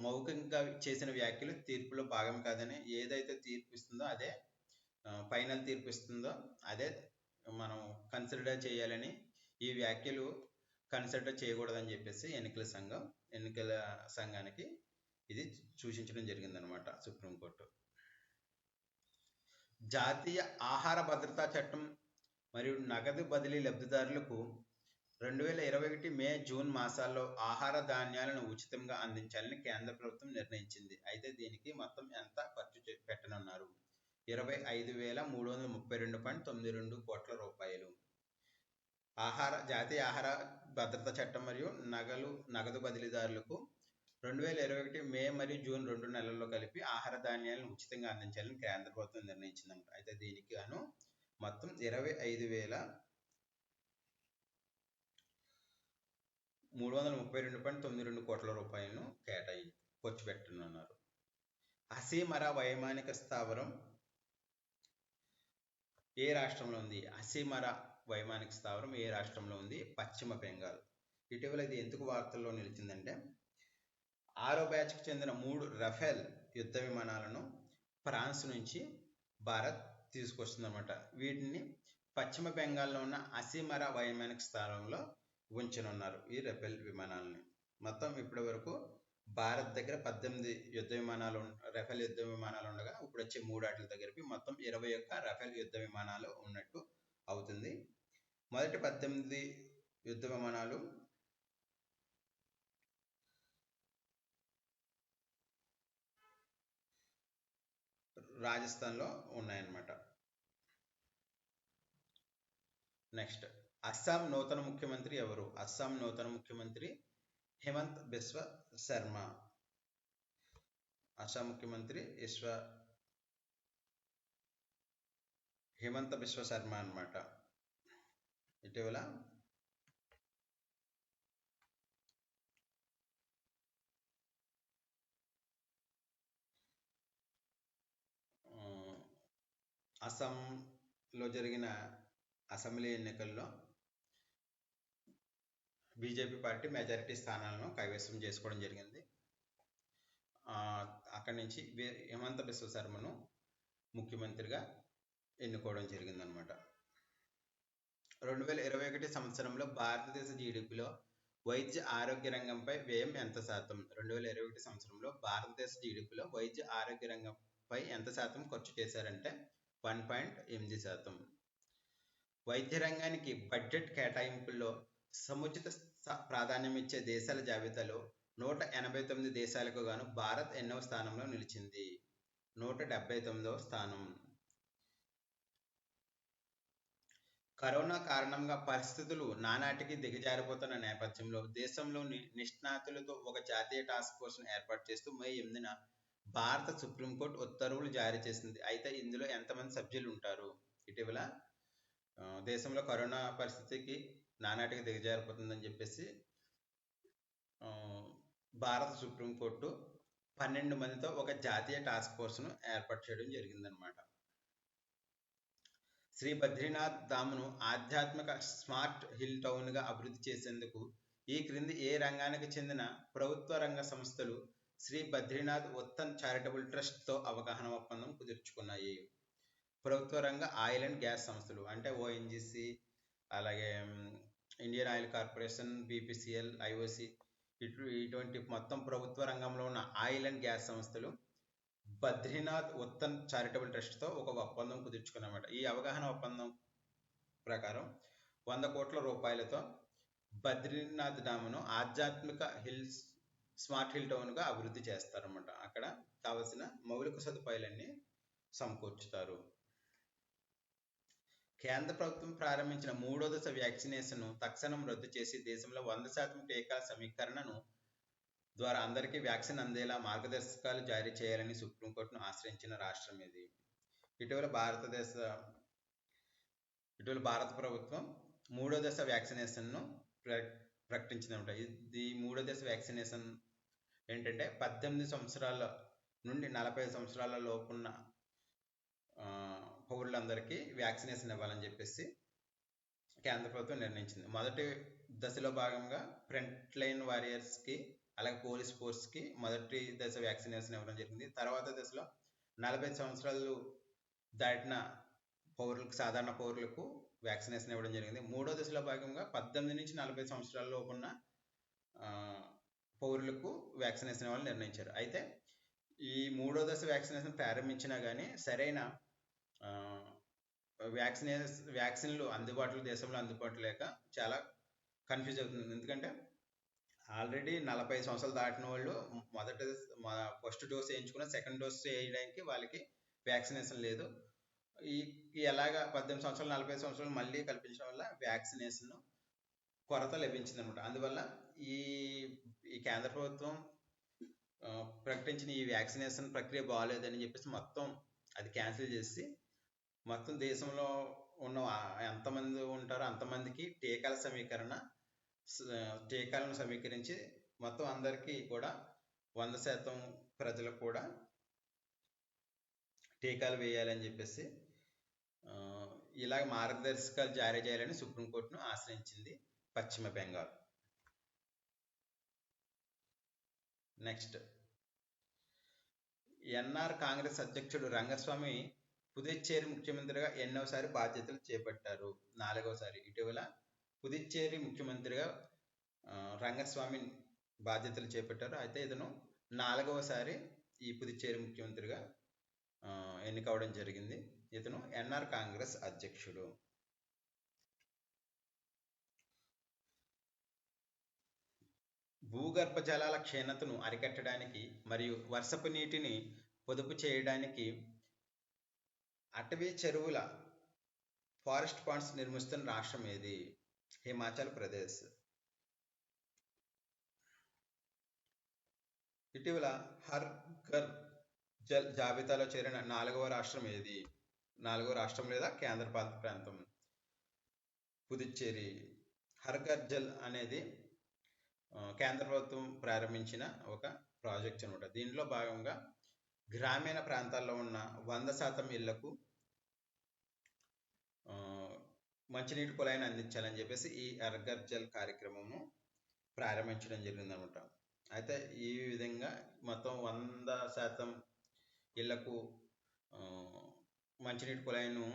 మౌఖికంగా చేసిన వ్యాఖ్యలు తీర్పులో భాగం కాదని, ఏదైతే తీర్పు ఇస్తుందో అదే ఫైనల్ తీర్పు ఇస్తుందో అదే మనం కన్సిడర్ చేయాలని, ఈ వ్యాఖ్యలు కన్సిడర్ చేయకూడదని చెప్పేసి ఎన్నికల సంఘానికి ఇది సూచించడం జరిగిందనమాట సుప్రీంకోర్టు. జాతీయ ఆహార భద్రతా చట్టం మరియు నగదు బదిలీ లబ్ధిదారులకు 2021 మే జూన్ మాసాల్లో ఆహార ధాన్యాలను ఉచితంగా అందించాలని కేంద్ర ప్రభుత్వం నిర్ణయించింది. అయితే దీనికి మొత్తం ఎంత ఖర్చు పెట్టనున్నారు? 25,332.92 కోట్ల రూపాయలు. జాతీయ ఆహార భద్రతా చట్టం మరియు నగదు బదిలీదారులకు 2021 మే మరియు జూన్ 2 నెలల్లో కలిపి ఆహార ధాన్యాలను ఉచితంగా అందించాలని కేంద్ర ప్రభుత్వం నిర్ణయించిందంట. అయితే దీనికి గాను మొత్తం 25,332.92 కోట్ల రూపాయలను ఖర్చు పెట్టనున్నారు. హసీమరా వైమానిక స్థావరం ఏ రాష్ట్రంలో ఉంది? హసీమరా వైమానిక స్థావరం ఏ రాష్ట్రంలో ఉంది? పశ్చిమ బెంగాల్. ఇటీవల ఇది ఎందుకు వార్తల్లో నిలిచిందంటే 6వ బ్యాచ్కి చెందిన 3 రఫేల్ యుద్ధ విమానాలను ఫ్రాన్స్ నుంచి భారత్ తీసుకొస్తుందన్నమాట. వీటిని పశ్చిమ బెంగాల్లో ఉన్న హసీమరా వైమానిక స్థావరంలో ఉంచనున్నారు ఈ రఫేల్ విమానాలని. మొత్తం ఇప్పటి వరకు భారత్ దగ్గర 18 రఫేల్ యుద్ధ విమానాలు ఉండగా ఇప్పుడు వచ్చే 3 వాటి దగ్గరికి మొత్తం 21 రఫేల్ యుద్ధ విమానాలు ఉన్నట్టు అవుతుంది. మొదటి 18 యుద్ధ విమానాలు రాజస్థాన్లో ఉన్నాయన్నమాట. నెక్స్ట్, అస్సాం నూతన ముఖ్యమంత్రి ఎవరు? అస్సాం నూతన ముఖ్యమంత్రి హిమంత్ బిశ్వ శర్మ. అస్సాం ముఖ్యమంత్రి హిమంత బిశ్వ శర్మ అన్నమాట. ఇటీవల అస్సాంలో జరిగిన అసెంబ్లీ ఎన్నికల్లో బీజేపీ పార్టీ మెజారిటీ స్థానాలను కైవసం చేసుకోవడం జరిగింది. అక్కడి నుంచి హిమంత బిశ్వ శర్మను ముఖ్యమంత్రిగా ఎన్నుకోవడం జరిగిందనమాట. 2021 సంవత్సరంలో భారతదేశ జీడిపిలో వైద్య ఆరోగ్య రంగంపై వ్యయం ఎంత శాతం? 2021 సంవత్సరంలో భారతదేశ జీడిపిలో వైద్య ఆరోగ్య రంగంపై ఎంత శాతం ఖర్చు చేశారంటే 1.8%. వైద్య రంగానికి బడ్జెట్ కేటాయింపుల్లో సముచిత ప్రాధాన్యం ఇచ్చే దేశాల జాబితాలో 189 దేశాలకు గాను భారత్ ఎన్నవ స్థానంలో నిలిచింది? 179వ స్థానం. కరోనా కారణంగా పరిస్థితులు నానాటికి దిగజారిపోతున్న నేపథ్యంలో దేశంలోని నిష్ణాతులతో ఒక జాతీయ టాస్క్ ఫోర్స్ను ఏర్పాటు చేస్తూ మే 8న భారత సుప్రీంకోర్టు ఉత్తర్వులు జారీ చేసింది. అయితే ఇందులో ఎంతమంది సభ్యులు ఉంటారు? ఇటీవల దేశంలో కరోనా పరిస్థితికి నానాటికి దిగజారిపోతుందని చెప్పేసి భారత సుప్రీంకోర్టు 12 మందితో ఒక జాతీయ టాస్క్ ఫోర్స్ను ఏర్పాటు చేయడం జరిగిందనమాట. శ్రీ బద్రీనాథ్ ధామ్ను ఆధ్యాత్మిక స్మార్ట్ హిల్ టౌన్గా అభివృద్ధి చేసేందుకు ఈ క్రింది ఏ రంగానికి చెందిన ప్రభుత్వ రంగ సంస్థలు శ్రీ బద్రీనాథ్ ఉత్తన్ చారిటబుల్ ట్రస్ట్తో అవగాహన ఒప్పందం కుదుర్చుకున్నాయి? ప్రభుత్వ రంగ ఆయిల్ అండ్ గ్యాస్ సంస్థలు అంటే ఓఎన్జీసీ, అలాగే Indian oil corporation, BPCL, IOC, ఇటువంటి మొత్తం ప్రభుత్వ రంగంలో ఉన్న ఆయిల్ అండ్ గ్యాస్ సంస్థలు బద్రీనాథ్ ఉత్తన్ చారిటబుల్ ట్రస్ట్తో ఒక ఒప్పందం కుదుర్చుకున్నమాట. ఈ అవగాహన ఒప్పందం ప్రకారం 100 కోట్ల రూపాయలతో బద్రీనాథ్ డామ్ను ఆధ్యాత్మిక స్మార్ట్ హిల్ టౌన్గా అభివృద్ధి చేస్తారన్నమాట. అక్కడ కావలసిన మౌలిక సదుపాయాలన్నీ సమకూర్చుతారు. కేంద్ర ప్రభుత్వం ప్రారంభించిన 3వ దశ వ్యాక్సినేషన్ను తక్షణం రద్దు చేసి దేశంలో 100% టీకా సమీకరణను ద్వారా అందరికీ వ్యాక్సిన్ అందేలా మార్గదర్శకాలు జారీ చేయాలని సుప్రీంకోర్టును ఆశ్రయించిన రాష్ట్రం ఇది. ఇటీవల భారత ప్రభుత్వం 3వ దశ వ్యాక్సినేషన్ను ప్రకటించిందన్నమాట. ఇది 3వ దశ వ్యాక్సినేషన్ ఏంటంటే 18 సంవత్సరాల నుండి 45 సంవత్సరాల లోపున్న పౌరులందరికీ వ్యాక్సినేషన్ ఇవ్వాలని చెప్పేసి కేంద్ర ప్రభుత్వం నిర్ణయించింది. మొదటి దశలో భాగంగా ఫ్రంట్ లైన్ వారియర్స్కి, అలాగే పోలీస్ ఫోర్స్కి మొదటి దశ వ్యాక్సినేషన్ ఇవ్వడం జరిగింది. తర్వాత దశలో 40 సంవత్సరాలు దాటిన సాధారణ పౌరులకు వ్యాక్సినేషన్ ఇవ్వడం జరిగింది. 3వ దశలో భాగంగా 18 నుంచి 40 సంవత్సరాల లోపు ఉన్న పౌరులకు వ్యాక్సినేషన్ ఇవ్వాలని నిర్ణయించారు. అయితే ఈ 3వ దశ వ్యాక్సినేషన్ ప్రారంభించినా కానీ సరైన వ్యాక్సిన్లు దేశంలో అందుబాటులో లేక చాలా కన్ఫ్యూజ్ అవుతుంది. ఎందుకంటే ఆల్రెడీ 40 సంవత్సరాలు దాటిన వాళ్ళు ఫస్ట్ డోస్ వేయించుకున్న సెకండ్ డోస్ వేయడానికి వాళ్ళకి వ్యాక్సినేషన్ లేదు. ఎలాగా 18 సంవత్సరాలు 40 సంవత్సరాలు మళ్ళీ కల్పించడం వల్ల వ్యాక్సినేషన్ కొరత లభించింది అనమాట. అందువల్ల ఈ కేంద్ర ప్రభుత్వం ప్రకటించిన ఈ వ్యాక్సినేషన్ ప్రక్రియ బాగాలేదని చెప్పేసి మొత్తం అది క్యాన్సిల్ చేసి మొత్తం దేశంలో ఉన్న ఎంతమంది ఉంటారో అంతమందికి టీకాలను సమీకరించి మొత్తం అందరికీ కూడా 100% ప్రజలకు కూడా టీకాలు వేయాలని చెప్పేసి ఇలాగ మార్గదర్శకాలు జారీ చేయాలని సుప్రీంకోర్టును ఆశ్రయించింది పశ్చిమ బెంగాల్. నెక్స్ట్, ఎన్ఆర్ కాంగ్రెస్ అధ్యక్షుడు రంగస్వామి పుదుచ్చేరి ముఖ్యమంత్రిగా ఎన్నోసారి బాధ్యతలు చేపట్టారు? 4వసారి. ఇటీవల పుదుచ్చేరి ముఖ్యమంత్రిగా రంగస్వామి బాధ్యతలు చేపట్టారు. అయితే ఇతను 4వసారి ఈ పుదుచ్చేరి ముఖ్యమంత్రిగా ఎన్నికవడం జరిగింది. ఇతను ఎన్ఆర్ కాంగ్రెస్ అధ్యక్షుడు. భూగర్భ జలాల క్షీణతను అరికట్టడానికి మరియు వర్షపు నీటిని పొదుపు చేయడానికి అటవీ చెరువుల ఫారెస్ట్ పాండ్స్ నిర్మిస్తున్న రాష్ట్రం ఏది? హిమాచల్ ప్రదేశ్. ఇటీవల హర్ ఘర్ జల్ జాబితాలో చేరిన 4వ రాష్ట్రం ఏది? 4వ రాష్ట్రం లేదా కేంద్రపాలిత ప్రాంతం పుదుచ్చేరి. హర్ ఘర్ జల్ అనేది కేంద్ర ప్రభుత్వం ప్రారంభించిన ఒక ప్రాజెక్ట్ అనమాట. దీనిలో భాగంగా గ్రామీణ ప్రాంతాల్లో ఉన్న 100% ఇళ్లకు మంచినీటి కుళాయిని అందించాలని చెప్పేసి ఈ హర్ ఘర్ జల్ కార్యక్రమము ప్రారంభించడం జరిగిందనమాట. అయితే ఈ విధంగా మొత్తం 100% ఇళ్లకు మంచినీటి కుళాయిను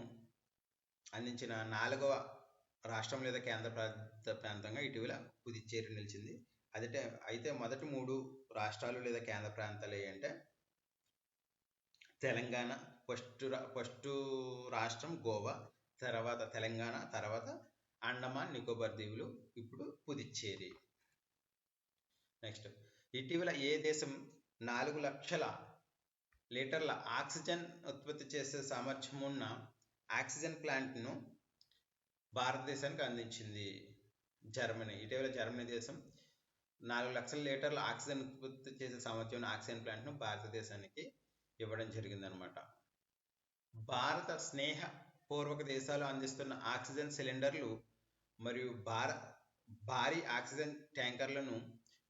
అందించిన 4వ రాష్ట్రం లేదా కేంద్ర పాలిత ప్రాంతంగా ఇటీవల పుదుచ్చేరి నిలిచింది. అయితే మొదటి 3 రాష్ట్రాలు లేదా కేంద్ర ప్రాంతాలు ఏంటంటే తెలంగాణ, ఫస్ట్ రాష్ట్రం గోవా, తర్వాత తెలంగాణ, తర్వాత అండమాన్ నికోబార్ దీవులు, ఇప్పుడు పుదుచ్చేరి. నెక్స్ట్, ఇటీవల ఏ దేశం 4 లక్షల లీటర్ల ఆక్సిజన్ ఉత్పత్తి చేసే సామర్థ్యం ఉన్న ఆక్సిజన్ ప్లాంట్ను భారతదేశానికి అందించింది? జర్మనీ. ఇటీవల జర్మనీ దేశం 4 లక్షల లీటర్ల ఆక్సిజన్ ఉత్పత్తి చేసే సామర్థ్యం ఉన్న ఆక్సిజన్ ప్లాంట్ను భారతదేశానికి ఇవ్వడం జరిగిందనమాట. భారత స్నేహపూర్వక దేశాలు అందిస్తున్న ఆక్సిజన్ సిలిండర్లు మరియు భారీ ఆక్సిజన్ ట్యాంకర్లను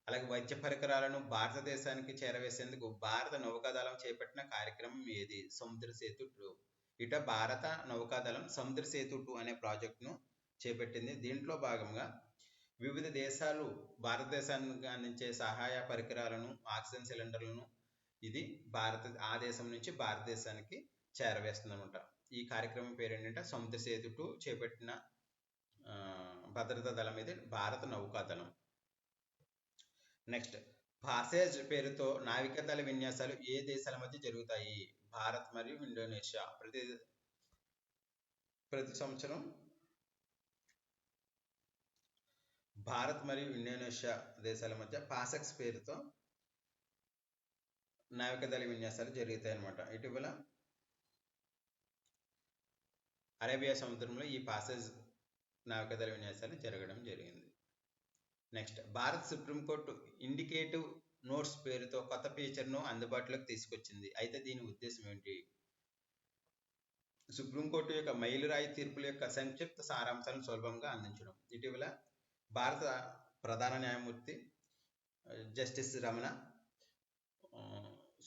అలాగే వైద్య పరికరాలను భారతదేశానికి చేరవేసేందుకు భారత నౌకాదళం చేపట్టిన కార్యక్రమం ఏది? సముద్ర సేతు 2. ఇట భారత నౌకాదళం సముద్ర సేతు 2 అనే ప్రాజెక్టును చేపట్టింది. దీంట్లో భాగంగా వివిధ దేశాలు భారతదేశానికి అందించే సహాయ పరికరాలను, ఆక్సిజన్ సిలిండర్లను ఇది ఆ దేశం నుంచి భారతదేశానికి చేరవేస్తుంది అనమాట. ఈ కార్యక్రమం పేరు ఏంటంటే సముద్ర సేతు 2 చేపట్టిన భద్రతా దళం ఇది భారత నౌకాదళం. నెక్స్ట్, పాసేజ్ పేరుతో నావికాదళ విన్యాసాలు ఏ దేశాల మధ్య జరుగుతాయి? భారత్ మరియు ఇండోనేషియా. ప్రతి సంవత్సరం భారత్ మరియు ఇండోనేషియా దేశాల మధ్య పాసెక్స్ పేరుతో నావికాదళ విన్యాసాలు జరుగుతాయి అన్నమాట. ఇటీవల అరేబియా సముద్రంలో ఈ పాసేజ్ నావికాదళ విన్యాసాలు జరగడం జరిగింది. నెక్స్ట్, భారత సుప్రీంకోర్టు ఇండికేటివ్ నోట్స్ పేరుతో కొత్త ఫీచర్ను అందుబాటులోకి తీసుకొచ్చింది. అయితే దీని ఉద్దేశం ఏంటి? సుప్రీంకోర్టు యొక్క మైలురాయి తీర్పుల యొక్క సంక్షిప్త సారాంశాలను సులభంగా అందించడం. ఇటీవల భారత ప్రధాన న్యాయమూర్తి జస్టిస్ రమణ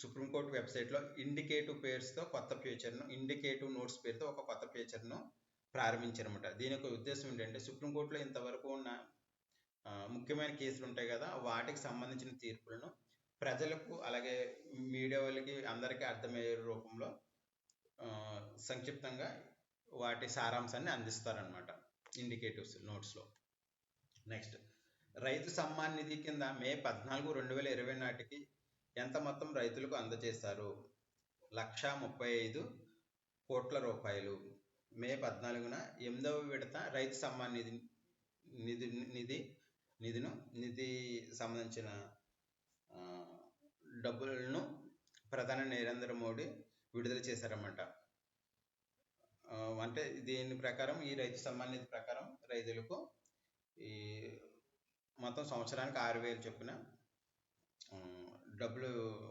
సుప్రీంకోర్టు వెబ్సైట్లో ఇండికేటివ్ నోట్స్ పేరుతో ఒక కొత్త ఫీచర్ను ప్రారంభించారన్నమాట. దీని యొక్క ఉద్దేశం ఏంటంటే సుప్రీంకోర్టులో ఇంతవరకు ఉన్న ముఖ్యమైన కేసులు ఉంటాయి కదా, వాటికి సంబంధించిన తీర్పులను ప్రజలకు అలాగే మీడియా వాళ్ళకి అందరికీ అర్థమయ్యే రూపంలో సంక్షిప్తంగా వాటి సారాంశాన్ని అందిస్తారనమాట ఇండికేటివ్స్ నోట్స్లో. నెక్స్ట్, రైతు సమ్మాన్ నిధి కింద మే 14, 2020 నాటికి ఎంత మొత్తం రైతులకు అందజేశారు? 1,35,00,00,000 కోట్ల రూపాయలు. మే 14న 8వ విడత రైతు సమ్మాన్ నిధి సంబంధించిన డబ్బులను ప్రధాని నరేంద్ర మోడీ విడుదల చేశారన్నమాట. అంటే దీని ప్రకారం ఈ రైతు సమ్మాన్ నిధి ప్రకారం రైతులకు ఈ మొత్తం సంవత్సరానికి 6,000 చొప్పున డబ్బులు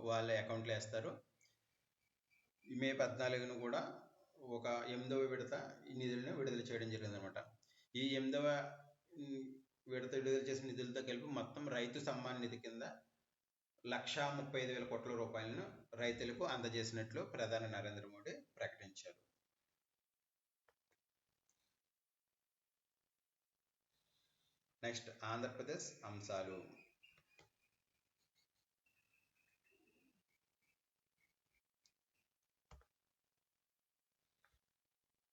వాళ్ళ అకౌంట్లో వేస్తారు. మే 14న కూడా ఒక 8వ విడత ఈ నిధులను విడుదల చేయడం జరిగిందనమాట. ఈ 8వ విడత విడుదల చేసిన నిధులతో కలిపి మొత్తం రైతు సమ్మాన్ నిధి కింద 1,35,000 కోట్ల రూపాయలను రైతులకు అందజేసినట్లు ప్రధాని నరేంద్ర మోడీ ప్రకటించారు. నెక్స్ట్ ఆంధ్రప్రదేశ్ అంశాలు.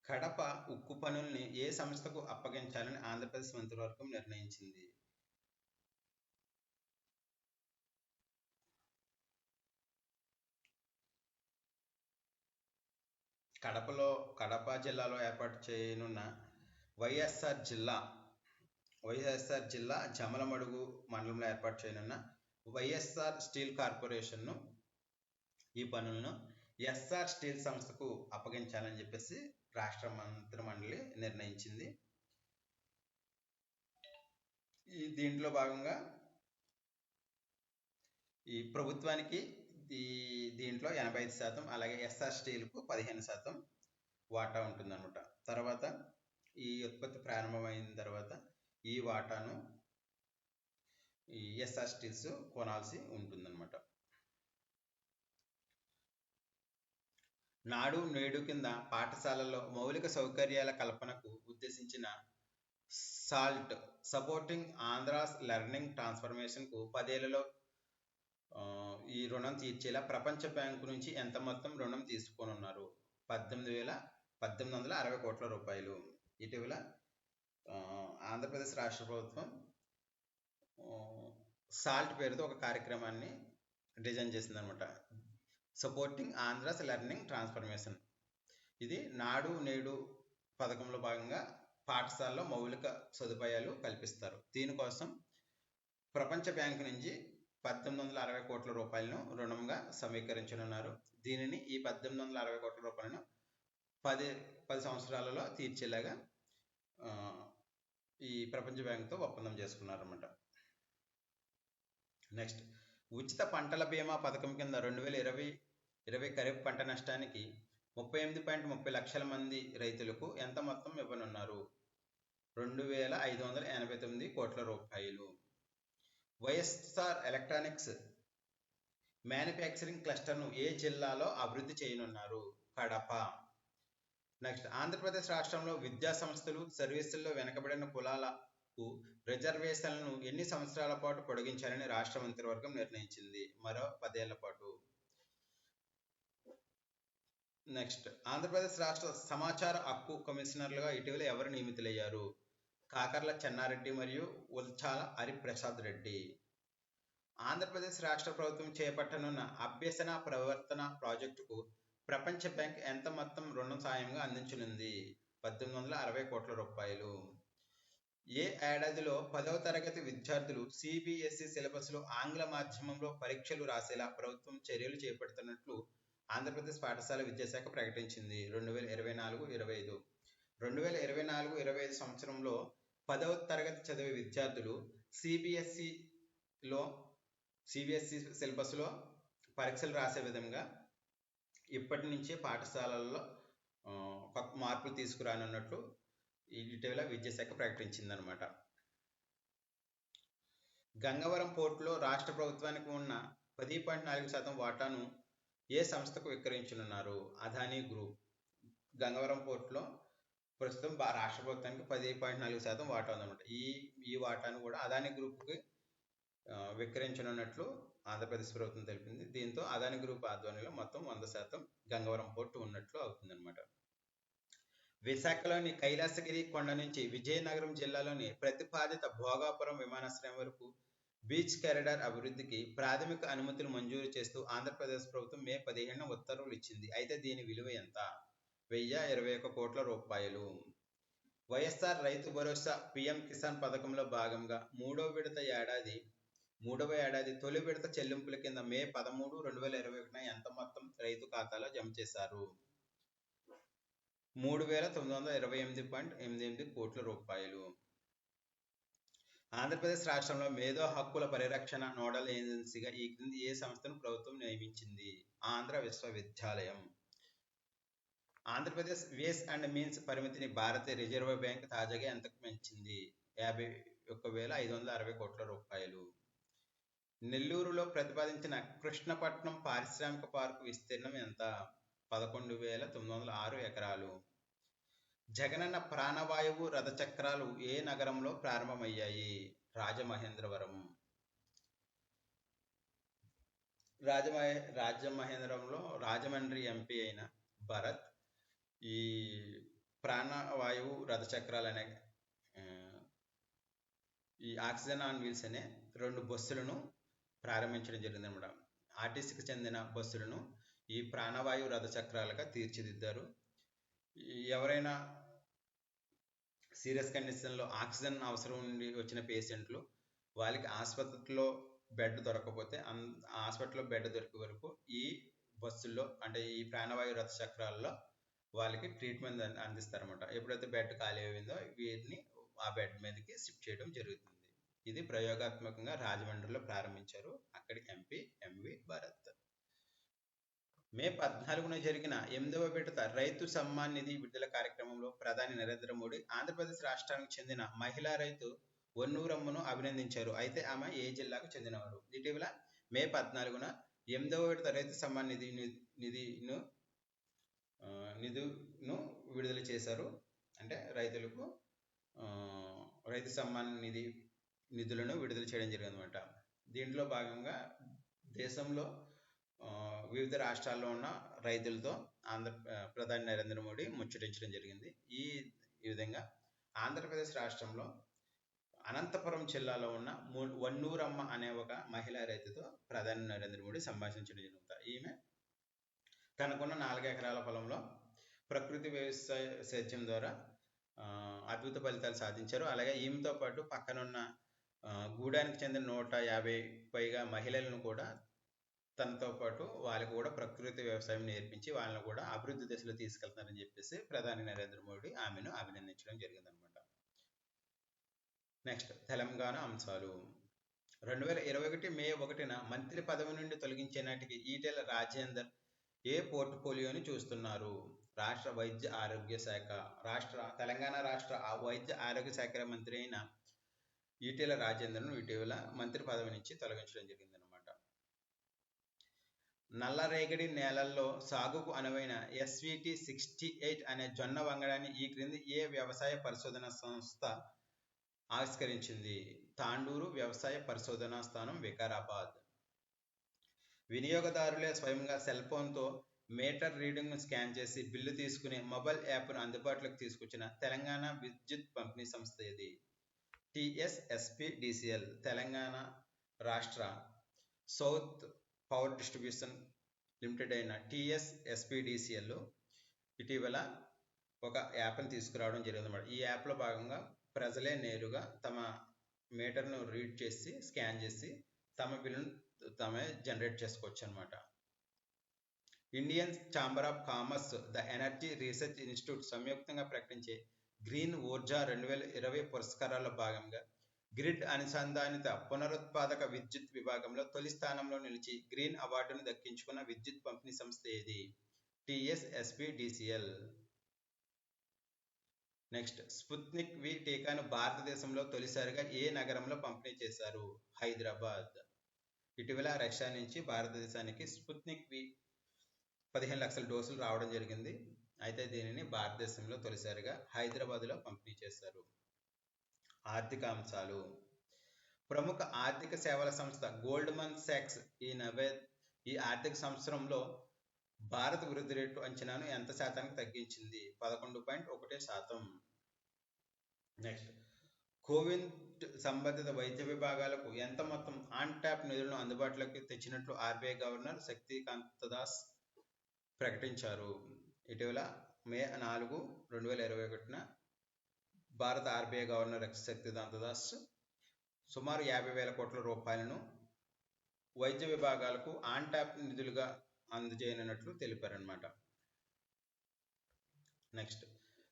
కడప ఉక్కు పనుల్ని ఏ సంస్థకు అప్పగించాలని ఆంధ్రప్రదేశ్ మంత్రివర్గం నిర్ణయించింది? కడప జిల్లాలో ఏర్పాటు చేయనున్న వైఎస్ఆర్ జిల్లా జమలమడుగు మండలంలో ఏర్పాటు చేయనున్న వైఎస్ఆర్ స్టీల్ కార్పొరేషన్ను ఈ పనులను ఎస్ఆర్ స్టీల్ సంస్థకు అప్పగించాలని చెప్పేసి రాష్ట్ర మంత్రిమండలి నిర్ణయించింది. దీంట్లో భాగంగా ఈ ప్రభుత్వానికి దీంట్లో 85%, అలాగే ఎస్ఆర్ స్టీల్కు 15% వాటా ఉంటుందన్నమాట. తర్వాత ఈ ఉత్పత్తి ప్రారంభమైన తర్వాత ఈ వాటాను ఈ ఎస్ఆర్ స్టీల్స్ కొనాల్సి ఉంటుందన్నమాట. నాడు నేడు కింద పాఠశాలల్లో మౌలిక సౌకర్యాల కల్పనకు ఉద్దేశించిన సాల్ట్ సపోర్టింగ్ ఆంధ్రాస్ లెర్నింగ్ ట్రాన్స్ఫర్మేషన్కు 10 ఏళ్లలో ఈ రుణం తీర్చేలా ప్రపంచ బ్యాంకు నుంచి ఎంత మొత్తం రుణం తీసుకోనున్నారు? 18,60 కోట్ల రూపాయలు. ఇటీవల ఆంధ్రప్రదేశ్ రాష్ట్ర ప్రభుత్వం సాల్ట్ పేరుతో ఒక కార్యక్రమాన్ని డిజైన్ చేసిందనమాట. Supporting Andhra's learning transformation. ఇది నాడు నేడు పథకంలో భాగంగా పాఠశాలలో మౌలిక సదుపాయాలు కల్పిస్తారు. దీనికోసం ప్రపంచ బ్యాంకు నుంచి 1860 కోట్ల రూపాయలను రుణంగా సమీకరించనున్నారు. దీనిని ఈ 1860 కోట్ల రూపాయలను 10 సంవత్సరాలలో తీర్చేలాగా ఈ ప్రపంచ బ్యాంకుతో ఒప్పందం చేసుకున్నారన్నమాట. నెక్స్ట్ ఉచిత పంటల బీమా పథకం కింద 2020 ఖరీఫ్ పంట నష్టానికి 38.30 లక్షల మంది రైతులకు ఎంత మొత్తం ఇవ్వనున్నారు? 2,589 కోట్ల రూపాయలు. వైఎస్ఆర్ ఎలక్ట్రానిక్స్ మ్యానుఫ్యాక్చరింగ్ క్లస్టర్ను ఏ జిల్లాలో అభివృద్ధి చేయనున్నారు? కడప. నెక్స్ట్ ఆంధ్రప్రదేశ్ రాష్ట్రంలో విద్యా సంస్థలు సర్వీసుల్లో వెనుకబడిన కులాలకు రిజర్వేషన్లను ఎన్ని సంవత్సరాల పాటు పొడిగించాలని రాష్ట్ర మంత్రివర్గం నిర్ణయించింది? మరో 10 ఏళ్ల పాటు. నెక్స్ట్ ఆంధ్రప్రదేశ్ రాష్ట్ర సమాచార హక్కు కమిషనర్లుగా ఇటీవల ఎవరు నియమితులయ్యారు? కాకర్ల చెన్నారెడ్డి మరియు ఉల్చాల హరిప్రసాద్ రెడ్డి. ఆంధ్రప్రదేశ్ రాష్ట్ర ప్రభుత్వం చేపట్టనున్న అభ్యసన ప్రవర్తన ప్రాజెక్టుకు ప్రపంచ బ్యాంక్ ఎంత మొత్తం రుణ సాయంగా అందించనుంది? 1860 కోట్ల రూపాయలు. ఏ ఏడాదిలో 10వ తరగతి విద్యార్థులు సిబిఎస్ఈ సిలబస్లో ఆంగ్ల మాధ్యమంలో పరీక్షలు రాసేలా ప్రభుత్వం చర్యలు చేపడుతున్నట్లు ఆంధ్రప్రదేశ్ పాఠశాల విద్యాశాఖ ప్రకటించింది? 2024-25. 2024-25 సంవత్సరంలో 10వ తరగతి చదివే విద్యార్థులు సిబిఎస్ఈ సిలబస్లో పరీక్షలు రాసే విధంగా ఇప్పటి నుంచే పాఠశాలల్లో కొత్త మార్పులు తీసుకురానున్నట్లు ఇటీవల విద్యాశాఖ ప్రకటించిందనమాట. గంగవరం పోర్టులో రాష్ట్ర ప్రభుత్వానికి ఉన్న 10.4% వాటాను ఏ సంస్థకు విక్రయించనున్నారు? అదానీ గ్రూప్. గంగవరం పోర్టులో ప్రస్తుతం రాష్ట్ర ప్రభుత్వానికి 10.4% వాటా ఉందన్నమాట. ఈ వాటాను కూడా అదానీ గ్రూప్కి విక్రయించనున్నట్లు ఆంధ్రప్రదేశ్ ప్రభుత్వం తెలిపింది. దీంతో అదానీ గ్రూప్ ఆధ్వర్యంలో మొత్తం 100% గంగవరం పోర్టు ఉన్నట్లు అవుతుందన్నమాట. విశాఖలోని కైలాసగిరి కొండ నుంచి విజయనగరం జిల్లాలోని ప్రతిపాదిత భోగాపురం విమానాశ్రయం వరకు బీచ్ కారిడార్ అభివృద్ధికి ప్రాథమిక అనుమతులు మంజూరు చేస్తూ ఆంధ్రప్రదేశ్ ప్రభుత్వం మే 15న ఉత్తర్వులు ఇచ్చింది. అయితే దీని విలువ ఎంత? 1,021 కోట్ల రూపాయలు. వైఎస్ఆర్ రైతు భరోసా పిఎం కిసాన్ పథకంలో భాగంగా మూడవ ఏడాది తొలి విడత చెల్లింపుల కింద మే 13, 2021న ఎంత మొత్తం రైతు ఖాతాలో జమ చేశారు? 3,928.88 కోట్ల రూపాయలు. ఆంధ్రప్రదేశ్ రాష్ట్రంలో మేధో హక్కుల పరిరక్షణ నోడల్ ఏజెన్సీగా ఈ క్రింది ఏ సంస్థను ప్రభుత్వం నియమించింది? ఆంధ్ర విశ్వవిద్యాలయం. ఆంధ్రప్రదేశ్ వేస్ అండ్ మీన్స్ పరిమితిని భారతీయ రిజర్వ్ బ్యాంక్ తాజాగా ఎంతకు పెంచింది? 51,560 కోట్ల రూపాయలు. నెల్లూరులో ప్రతిపాదించిన కృష్ణపట్నం పారిశ్రామిక పార్కు విస్తీర్ణం ఎంత? 11,906 ఎకరాలు. జగనన్న ప్రాణవాయువు రథచక్రాలు ఏ నగరంలో ప్రారంభమయ్యాయి? రాజమహేంద్రవరం. రాజమహేంద్రంలో రాజమండ్రి ఎంపీ అయిన భరత్ ఈ ప్రాణవాయువు రథచక్రాలు అనే ఈ ఆక్సిజన్ ఆన్ వీల్స్ అనే 2 బస్సులను ప్రారంభించడం జరిగింది అనమాట. ఆర్టీసీకి చెందిన బస్సులను ఈ ప్రాణవాయు రథచక్రాలుగా తీర్చిదిద్దారు. ఎవరైనా సీరియస్ కండిషన్లో ఆక్సిజన్ అవసరం ఉండి వచ్చిన పేషెంట్లు వాళ్ళకి ఆసుపత్రిలో బెడ్ దొరకకపోతే హాస్పిటల్లో బెడ్ దొరికే వరకు ఈ బస్సుల్లో అంటే ఈ ప్రాణవాయు రథ చక్రాల్లో వాళ్ళకి ట్రీట్మెంట్ అందిస్తారన్నమాట. ఎప్పుడైతే బెడ్ ఖాళీ అయిందో వీరిని ఆ బెడ్ మీదకి షిఫ్ట్ చేయడం జరుగుతుంది. ఇది ప్రయోగాత్మకంగా రాజమండ్రిలో ప్రారంభించారు. అక్కడి ఎంపీ ఎంవి భరత్. మే 14న జరిగిన 8వ విడత రైతు సమ్మాన్ నిధి విడుదల కార్యక్రమంలో ప్రధాని నరేంద్ర మోడీ ఆంధ్రప్రదేశ్ రాష్ట్రానికి చెందిన మహిళా రైతు వన్నూరమ్మను అభినందించారు. అయితే ఆమె ఏ జిల్లాకు చెందినవారు? ఇటీవల మే 14న 8వ విడత రైతు సమ్మాన్ నిధును విడుదల చేశారు. అంటే రైతులకు రైతు సమ్మాన్ నిధులను విడుదల చేయడం జరిగిందన్నమాట. దీంట్లో భాగంగా దేశంలో వివిధ రాష్ట్రాల్లో ఉన్న రైతులతో ప్రధాని నరేంద్ర మోడీ ముచ్చటించడం జరిగింది. ఈ విధంగా ఆంధ్రప్రదేశ్ రాష్ట్రంలో అనంతపురం జిల్లాలో ఉన్న వన్నూరమ్మ అనే ఒక మహిళా రైతుతో ప్రధాని నరేంద్ర మోడీ సంభాషించడం జరుగుతుంది. ఈమె తనకున్న 4 ఎకరాల పొలంలో ప్రకృతి వ్యవసాయ సేద్యం ద్వారా అద్భుత ఫలితాలు సాధించారు. అలాగే ఈమెతో పాటు పక్కనున్న గూడానికి చెందిన 150 పైగా మహిళలను కూడా తనతో పాటు వాళ్ళకి కూడా ప్రకృతి వ్యవసాయం నేర్పించి వాళ్ళని కూడా అభివృద్ధి దశలో తీసుకెళ్తున్నారని చెప్పేసి ప్రధాని నరేంద్ర మోడీ ఆమెను అభినందించడం జరిగిందనమాట. నెక్స్ట్ తెలంగాణ అంశాలు. 2021 మే 1న మంత్రి పదవి నుండి తొలగించే నాటికి ఈటెల రాజేందర్ ఏ పోర్ట్ఫోలియోని చూస్తున్నారు? రాష్ట్ర వైద్య ఆరోగ్య శాఖ. తెలంగాణ రాష్ట్ర వైద్య ఆరోగ్య శాఖ మంత్రి అయిన ఈటెల రాజేందర్ను ఇటీవల మంత్రి పదవి నుంచి తొలగించడం జరిగిందనమాట. నల్లరేగడి నేలల్లో సాగుకు అనువైన SVT 68 అనే జొన్న వంగడాన్ని ఈ క్రింది ఏ వ్యవసాయ పరిశోధన సంస్థ ఆవిష్కరించింది? తాండూరు వ్యవసాయ పరిశోధనా స్థానం, వికారాబాద్. వినియోగదారులే స్వయంగా సెల్ ఫోన్తో మీటర్ రీడింగ్ను స్కాన్ చేసి బిల్లు తీసుకునే మొబైల్ యాప్ను అందుబాటులోకి తీసుకొచ్చిన తెలంగాణ విద్యుత్ పంపిణీ సంస్థ ఇది. TSSPDCL. తెలంగాణ రాష్ట్ర సౌత్ పవర్ డిస్ట్రిబ్యూషన్ లిమిటెడ్ అయిన TSSPDCL ఇటీవల ఒక యాప్ని తీసుకురావడం జరిగిందన్నమాట. ఈ యాప్లో భాగంగా ప్రజలే నేరుగా తమ మీటర్ను రీడ్ చేసి స్కాన్ చేసి తమ బిల్లును తామే జనరేట్ చేసుకోవచ్చు అనమాట. Indian chamber of commerce, the energy research institute సంయుక్తంగా ప్రకటించే గ్రీన్ ఊర్జా 2020 పురస్కారాల్లో భాగంగా గ్రిడ్ అనుసంధానిత పునరుత్పాదక విద్యుత్ విభాగంలో తొలి స్థానంలో నిలిచి గ్రీన్ అవార్డును దక్కించుకున్న విద్యుత్ పంపిణీ సంస్థ ఏది? TSSPDCL. నెక్స్ట్ స్పుత్నిక్ V టీకాను భారతదేశంలో తొలిసారిగా ఏ నగరంలో పంపిణీ చేశారు? హైదరాబాద్. ఇటీవల రష్యా నుంచి భారతదేశానికి స్పుత్నిక్ V 15 లక్షల డోసులు రావడం జరిగింది. అయితే దీనిని భారతదేశంలో తొలిసారిగా హైదరాబాద్లో పంపిణీ చేశారు. ఆర్థిక అంశాలు. ప్రముఖ ఆర్థిక సేవల సంస్థ గోల్డ్మన్ సాక్స్ ఈ ఆర్థిక సంవత్సరంలో భారత వృద్ధి రేటు అంచనాను ఎంత శాతానికి తగ్గించింది? 11.1%. నెక్స్ట్ కోవిడ్ సంబంధిత వైద్య విభాగాలకు ఎంత మొత్తం ఆన్ ట్యాప్ నిధులను అందుబాటులోకి తెచ్చినట్లు RBI గవర్నర్ శక్తికాంత దాస్ ప్రకటించారు. ఇటీవల మే 4, 2021న భారత RBI గవర్నర్ శక్తికాంత దాస్ సుమారు 50,000 కోట్ల రూపాయలను వైద్య విభాగాలకు ఆన్ ట్యాప్ నిధులుగా అందజేయనున్నట్లు తెలిపారనమాట. నెక్స్ట్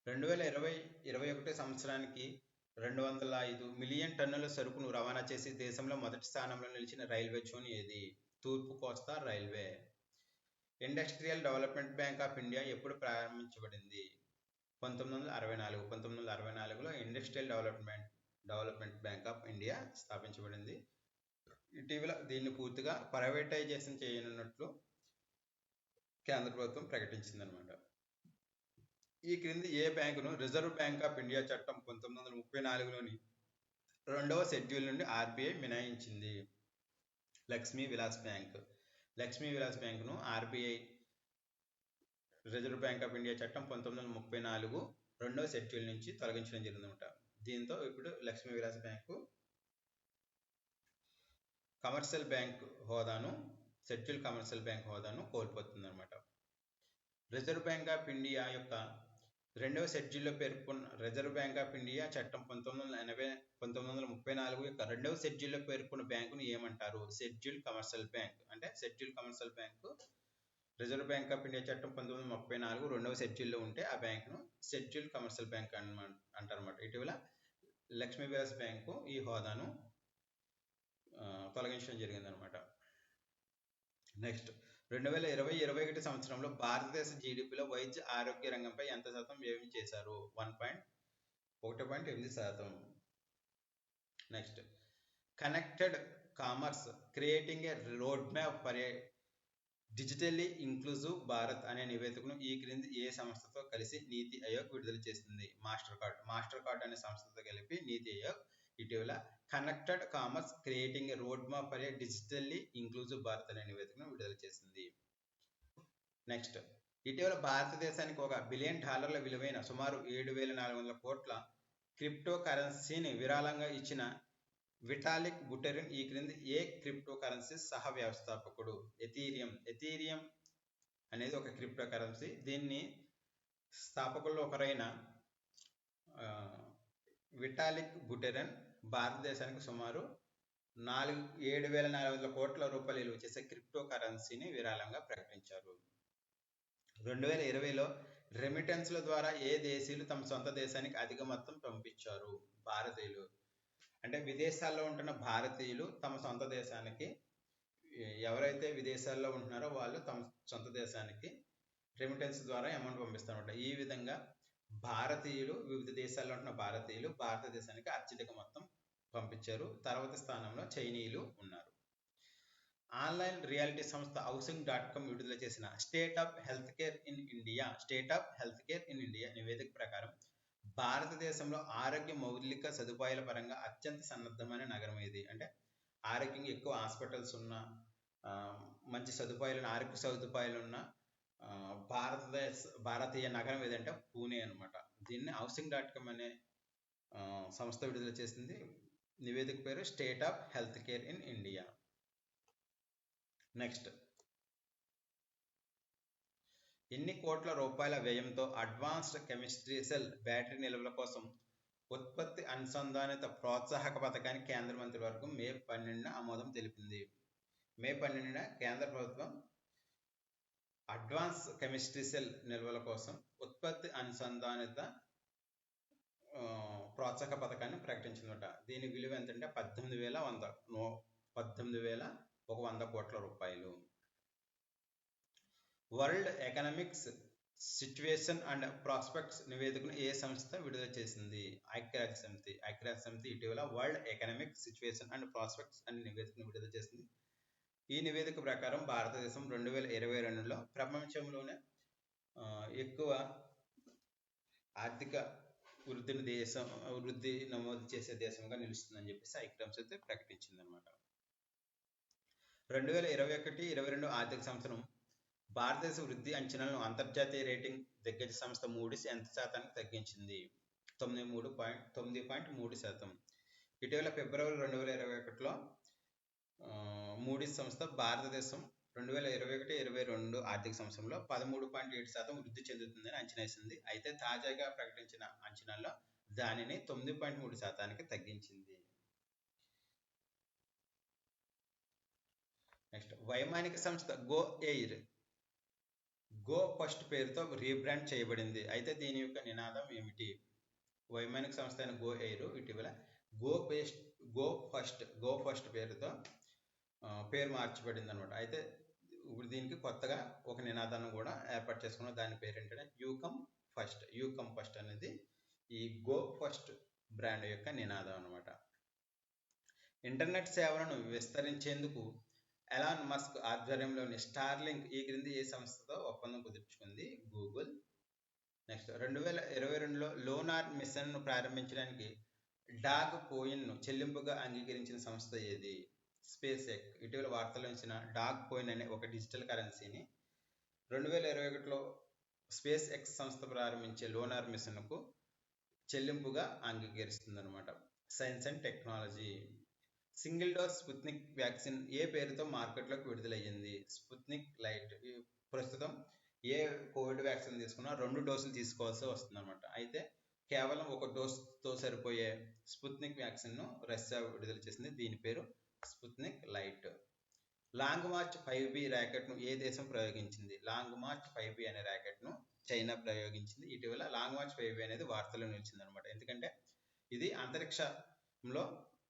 2020-21 సంవత్సరానికి 205 మిలియన్ టన్నుల సరుకును రవాణా చేసి దేశంలో మొదటి స్థానంలో నిలిచిన రైల్వే జోన్ ఏది? తూర్పు కోస్తా railway. Industrial development bank of India ఎప్పుడు ప్రారంభించబడింది? 1964. 1964లో industrial development bank of India స్థాపించబడింది. ఇటీవల దీన్ని పూర్తిగా ప్రైవేటైజేషన్ చేయనున్నట్లు కేంద్ర ప్రభుత్వం ప్రకటించిందనమాట. ఈ క్రింది ఏ బ్యాంకును రిజర్వ్ బ్యాంక్ ఆఫ్ ఇండియా చట్టం 1934లోని 2వ షెడ్యూల్ నుండి ఆర్బీఐ మినహాయించింది? లక్ష్మీ విలాస్ బ్యాంక్. లక్ష్మీ విలాస్ బ్యాంకును RBI reserve bank of India చట్టం 1934 2వ షెడ్యూల్ నుంచి తొలగించడం జరిగిందన్నమాట. దీంతో ఇప్పుడు Lakshmi Vilas bank commercial bank హోదాను, షెడ్యూల్ కమర్షియల్ బ్యాంక్ హోదాను కోల్పోతుంది అనమాట. రిజర్వ్ బ్యాంక్ ఆఫ్ ఇండియా యొక్క 2వ షెడ్యూల్లో పేర్కొన్న రిజర్వ్ బ్యాంక్ ఆఫ్ ఇండియా చట్టం 1934 యొక్క 2వ షెడ్యూల్లో పేర్కొన్న బ్యాంకును ఏమంటారు? Schedule commercial bank. అంటే schedule commercial bank reserve bank of India చట్టం 1934 2వ షెడ్యూల్లో ఉంటే ఆ బ్యాంకును షెడ్యూల్ కమర్షియల్ బ్యాంక్ అంటారన్నమాట. ఇటీవల లక్ష్మీ విలాస్ బ్యాంకు ఈ హోదాను తొలగించడం జరిగిందనమాట. నెక్స్ట్ 2020-21 సంవత్సరంలో భారతదేశ జీడిపిలో వైద్య ఆరోగ్య రంగంపై ఎంత శాతం వ్యయం చేశారు? 1.8%. Next connected commerce creating a road map for a digitally inclusive Bharat అనే నివేదికను ఈ క్రింది ఏ సంస్థతో కలిసి నీతి ఆయోగ్ విడుదల చేసింది? మాస్టర్ కార్డ్ అనే సంస్థతో కలిపి నీతి ఆయోగ్ ఇటీవల connected commerce creating a road map for a digitally inclusive Bharat అనే నివేదికను విడుదల చేసింది. నెక్స్ట్ ఇటీవల భారతదేశానికి $1 బిలియన్ విలువైన సుమారు 7,400 కోట్ల క్రిప్టో కరెన్సీని విరాళంగా ఇచ్చిన విటాలిక్ బుటెరిన్ ఈ క్రింది ఏ క్రిప్టో కరెన్సీ సహ వ్యవస్థాపకుడు? ఎథీరియం అనేది ఒక క్రిప్టో కరెన్సీ. దీన్ని స్థాపకుల్లో ఒకరైన విటాలిక్ బుటెరిన్ భారతదేశానికి సుమారు 7,400 కోట్ల రూపాయలు విలువ చేసే క్రిప్టో కరెన్సీని విరాళంగా ప్రకటించారు. 2020లో రెమిటెన్స్ల ద్వారా ఏ దేశీయులు తమ సొంత దేశానికి అధిక మొత్తం పంపించారు? భారతీయులు. అంటే విదేశాల్లో ఉంటున్న భారతీయులు తమ సొంత దేశానికి, ఎవరైతే విదేశాల్లో ఉంటున్నారో వాళ్ళు తమ సొంత దేశానికి రెమిటెన్స్ ద్వారా అమౌంట్ పంపిస్తారన్నమాట. ఈ విధంగా భారతీయులు, వివిధ దేశాల్లో ఉంటున్న భారతీయులు భారతదేశానికి అత్యధిక మొత్తం పంపించారు. తర్వాత స్థానంలో చైనీయులు ఉన్నారు. ఆన్లైన్ రియాలిటీ సంస్థ housing.com విడుదల చేసిన state of health care in India నివేదిక ప్రకారం భారతదేశంలో ఆరోగ్య మౌలిక సదుపాయాల పరంగా అత్యంత సన్నద్ధమైన నగరం ఏది? అంటే ఆరోగ్యంగా ఎక్కువ హాస్పిటల్స్ ఉన్న, మంచి సదుపాయాలు, ఆరోగ్య సదుపాయాలు ఉన్న భారతీయ నగరం ఏదంటే పూణే అనమాట. దీన్ని housing.com అనే సంస్థ విడుదల చేసింది. నివేదిక పేరు state of health care in India. Next ఎన్ని కోట్ల రూపాయల వ్యయంతో అడ్వాన్స్డ్ కెమిస్ట్రీ సెల్ బ్యాటరీ నిల్వల కోసం ఉత్పత్తి అనుసంధానిత ప్రోత్సాహక పథకానికి కేంద్ర మంత్రివర్గం మే 12న ఆమోదం తెలిపింది? మే 12న కేంద్ర ప్రభుత్వం అడ్వాన్స్ కెమిస్ట్రీ సెల్ నిల్వల కోసం ఉత్పత్తి అనుసంధానిత ప్రోత్సాహక పథకాన్ని ప్రకటించిందట. దీని విలువ ఎంతంటే 18,100 కోట్ల రూపాయలు. World economics situation and prospects నివేదికను ఏ సంస్థ విడుదల చేసింది? ఐక్యరాజ్య సమితి ఇటీవల world economic situation and prospects అనే నివేదికను విడుదల చేసింది. ఈ నివేదిక ప్రకారం భారతదేశం 2022లో ప్రపంచంలోనే ఎక్కువ ఆర్థిక వృద్ధి నమోదు చేసే దేశంగా నిలుస్తుందని చెప్పేసి ఐక్యరాజ్యసమితి ప్రకటించింది అనమాట. 2021-22 ఆర్థిక సంవత్సరం భారతదేశ వృద్ధి అంచనాలను అంతర్జాతీయ రేటింగ్ దిగ్గజ సంస్థ మూడీస్ ఎంత శాతానికి తగ్గించింది? 9.3%. ఇటీవల ఫిబ్రవరి 2021లో మూడీస్ సంస్థ భారతదేశం 2021-22 ఆర్థిక సంవత్సరంలో 13.7% వృద్ధి చెందుతుందని అంచనా వేసింది. అయితే తాజాగా ప్రకటించిన అంచనాల్లో దానిని 9.3%కి తగ్గించింది. నెక్స్ట్ వైమానిక సంస్థ గో ఫస్ట్ పేరుతో రీబ్రాండ్ చేయబడింది. అయితే దీని యొక్క నినాదం ఏమిటి? వైమానిక సంస్థ అయిన గో ఎయిర్ ఇటీవల గో ఫస్ట్ పేరుతో పేరు మార్చబడింది అనమాట. అయితే ఇప్పుడు దీనికి కొత్తగా ఒక నినాదాన్ని కూడా ఏర్పాటు చేసుకున్న దాని పేరు ఏంటంటే యూ కమ్ ఫస్ట్ అనేది ఈ గో ఫస్ట్ బ్రాండ్ యొక్క నినాదం అనమాట. ఇంటర్నెట్ సేవలను విస్తరించేందుకు ఎలాన్ మస్క్ ఆధ్వర్యంలోని స్టార్లింక్ ఈ క్రింది ఏ సంస్థతో ఒప్పందం కుదుర్చుకుంది? గూగుల్. నెక్స్ట్ 2022లో లోనార్ మిషన్ను ప్రారంభించడానికి డాగ్ కోయిన్ను చెల్లింపుగా అంగీకరించిన సంస్థ ఏది? Space X. ఇటీవల వార్తల్లో ఇచ్చిన డాగ్ కోయిన్ అనే ఒక డిజిటల్ కరెన్సీని 2021లో స్పేస్ ఎక్స్ సంస్థ ప్రారంభించే లోనార్ మిషన్కు చెల్లింపుగా అంగీకరిస్తుందన్నమాట. Science and technology. Single dose Sputnik vaccine ఏ పేరుతో మార్కెట్లోకి విడుదలయ్యింది? Sputnik light. ప్రస్తుతం ఏ కోవిడ్ వ్యాక్సిన్ తీసుకున్నా 2 డోసులు తీసుకోవాల్సి వస్తుందన్నమాట. అయితే కేవలం 1 డోస్తో సరిపోయే స్పుత్నిక్ వ్యాక్సిన్ను రష్యా విడుదల చేసింది. దీని పేరు Sputnik light. Long March 5B ర్యాకెట్ను ఏ దేశం ప్రయోగించింది? లాంగ్ మార్చ్ 5B అనే ర్యాకెట్ను చైనా ప్రయోగించింది. ఇటీవల లాంగ్ మార్చ్ 5B అనేది వార్తల్లో నిలిచింది అనమాట. ఎందుకంటే ఇది అంతరిక్షంలో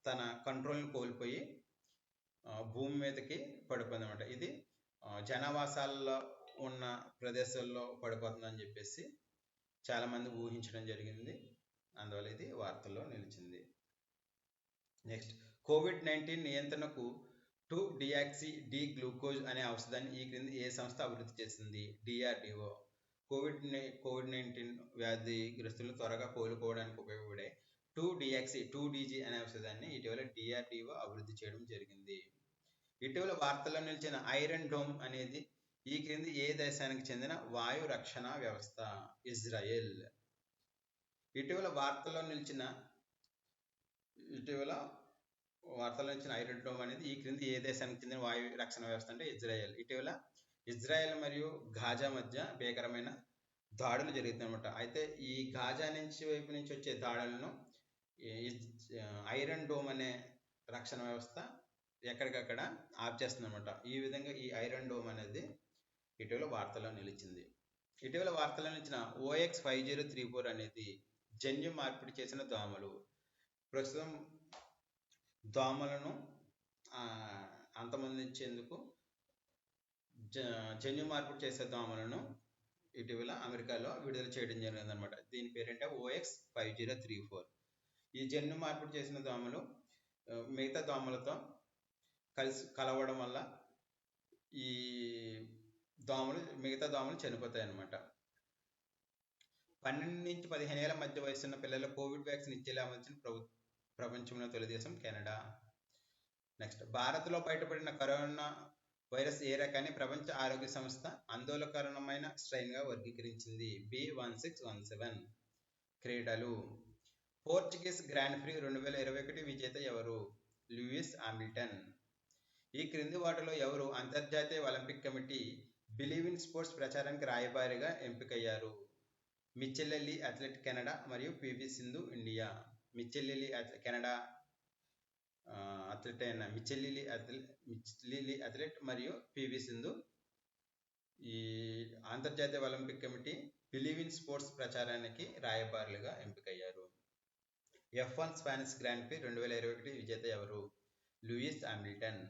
తన కంట్రోల్ని కోల్పోయి భూమి మీదకి పడిపోయింది అనమాట. ఇది జనావాసాల్లో ఉన్న ప్రదేశాల్లో పడిపోతుందని చెప్పేసి చాలామంది ఊహించడం జరిగింది. అందువల్ల ఇది వార్తల్లో నిలిచింది. నెక్స్ట్, కోవిడ్-19 నియంత్రణకు 2-డియాక్సీ-డి గ్లూకోజ్ అనే ఔషధాన్ని ఈ క్రింది ఏ సంస్థ అభివృద్ధి చేసింది? DRDO. కోవిడ్-19 వ్యాధిగ్రస్తులను త్వరగా కోలుకోవడానికి ఉపయోగపడే 2-డియాక్సీ-2-డిజి అనే ఔషధాన్ని ఇటీవల DRDO అభివృద్ధి చేయడం జరిగింది. ఇటీవల వార్తల్లో నిలిచిన ఐరన్ డోమ్ అనేది ఈ క్రింది ఏ దేశానికి చెందిన వాయు రక్షణ వ్యవస్థ? ఇజ్రాయెల్. ఇటీవల వార్తల్లో నిలిచిన ఐరన్ డోమ్ అనేది ఈ క్రింది ఏ దేశానికి చెందిన వాయు రక్షణ వ్యవస్థ అంటే ఇజ్రాయెల్. ఇటీవల ఇజ్రాయెల్ మరియు గాజా మధ్య భీకరమైన దాడులు జరుగుతాయన్నమాట. అయితే ఈ గాజా వైపు నుంచి వచ్చే దాడులను ఐరన్ డోమ్ అనే రక్షణ వ్యవస్థ ఎక్కడికక్కడ ఆప్ చేస్తుంది అనమాట. ఈ విధంగా ఈ ఐరన్ డోమ్ అనేది ఇటీవల వార్తల్లో నిలిచింది. ఇటీవల వార్తల్లో నిలిచిన OX5034 అనేది జన్యు మార్పిడి చేసిన దోమలు. ప్రస్తుతం దోమలను అంతమొందించేందుకు జన్యు మార్పిడి చేసే దోమలను ఇటీవల అమెరికాలో విడుదల చేయడం జరిగింది అనమాట. దీని పేరేంటే OX5034. ఈ జన్యు మార్పిడి చేసిన దోమలు మిగతా దోమలతో కలవడం వల్ల ఈ మిగతా దోమలు చనిపోతాయి అన్నమాట. 12 నుంచి 15 ఏళ్ల మధ్య వయసున్న పిల్లలకు కోవిడ్ వ్యాక్సిన్ ఇచ్చేలా ఆమోదించిన ప్రపంచంలో తొలి దేశం కెనడా. నెక్స్ట్, భారత్లో బయటపడిన కరోనా వైరస్ ఏ రకాన్ని ప్రపంచ ఆరోగ్య సంస్థ ఆందోళనకరమైన స్ట్రెయిన్గా వర్గీకరించింది? B1617. క్రీడలు. పోర్చుగీస్ గ్రాండ్ ప్రీ 2021 విజేత ఎవరు? Lewis Hamilton. ఈ క్రింది వాటిలో ఎవరు అంతర్జాతీయ Olympic committee believe in sports ప్రచారానికి రాయబారిగా ఎంపికయ్యారు? మిచెల్ లీ అథ్లెట్ కెనడా మరియు PV సింధు ఇండియా. మిచెల్ లీ కెనడా అథ్లెట్ అయిన మిచెల్ లీ అథ్లెట్ మరియు PV సింధు ఈ అంతర్జాతీయ Olympic committee believe in sports ప్రచారానికి రాయబారులుగా ఎంపికయ్యారు. F1 స్పానిష్ గ్రాండ్ ప్రీ 2021 విజేత ఎవరు? Lewis Hamilton.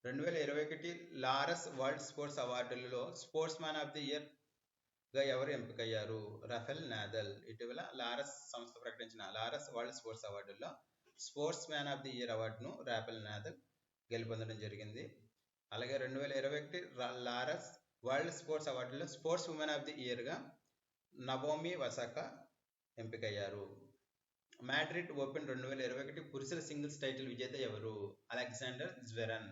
2021 Laureus world sports అవార్డులలో స్పోర్ట్స్ మ్యాన్ ఆఫ్ ది ఇయర్గా ఎవరు ఎంపికయ్యారు? Rafael Nadal. ఇటీవల లారస్ సంస్థ ప్రకటించిన లారస్ వరల్డ్ స్పోర్ట్స్ అవార్డుల్లో sports man of the year అవార్డును రాఫెల్ నాదల్ గెలుపొందడం జరిగింది. అలాగే 2021 లారస్ వరల్డ్ స్పోర్ట్స్ అవార్డుల్లో స్పోర్ట్స్ ఉమెన్ ఆఫ్ ది ఇయర్గా నవోమి ఒసాకా ఎంపికయ్యారు. మాడ్రిడ్ ఓపెన్ 2021 పురుషుల సింగిల్స్ టైటిల్ విజేత ఎవరు? అలెగ్జాండర్ జ్వెరవ్.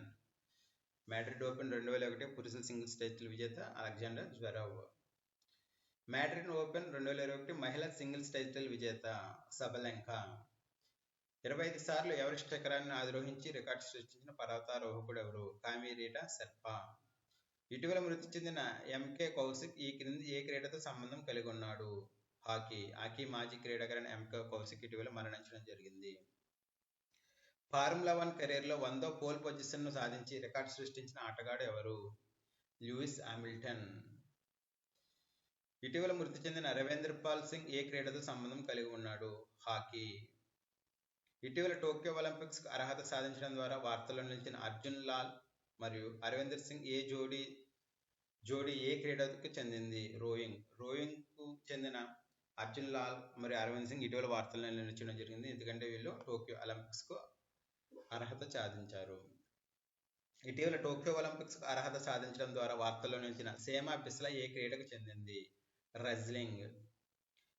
మాడ్రిడ్ ఓపెన్ 2021 పురుషుల సింగిల్స్ టైటిల్ విజేత అలెగ్జాండర్ జ్వెరవ్. మాడ్రిడ్ ఓపెన్ 2021 మహిళల సింగిల్స్ టైటిల్ విజేత సబలెంకా. 25 సార్లు ఎవరెస్ట్ శిఖరాన్ని అధిరోహించి రికార్డు సృష్టించిన పర్వతారోహకుడు ఎవరు? కామిరీటా షెర్పా. ఇటీవల మృతి చెందిన MK కౌశిక్ ఈ క్రింది ఏ క్రీడతో సంబంధం కలిగి ఉన్నాడు? హాకీ మాజీ క్రీడాకారిణి MK కౌశిక్ ఇటీవల మరణించడం జరిగింది. ఫార్ములా 1 కెరీర్లో 100వ పోల్ పొజిషన్ను సాధించి రికార్డు సృష్టించిన ఆటగాడు ఎవరు? Lewis Hamilton. ఇటీవల మృతి చెందిన రవీంద్ర పాల్ సింగ్ ఏ క్రీడతో సంబంధం కలిగి ఉన్నాడు? హాకీ. ఇటీవల టోక్యో ఒలింపిక్స్ అర్హత సాధించడం ద్వారా వార్తల్లో నిలిచిన అర్జున్ లాల్ మరియు అరవిందర్ సింగ్ జోడీ ఏ క్రీడకు చెందింది? రోయింగ్. రోయింగ్ కు చెందిన అర్జున్ లాల్ మరియు అరవింద్ సింగ్ ఇటీవల వార్తల్లో నిలిచడం జరిగింది, ఎందుకంటే వీళ్ళు టోక్యో ఒలింపిక్స్ కు అర్హత సాధించారు. ఇటీవల టోక్యో ఒలింపిక్స్ అర్హత సాధించడం ద్వారా వార్తల్లో నిలిచిన సేమా బిస్లా ఏ క్రీడకు చెందింది? రెజ్లింగ్.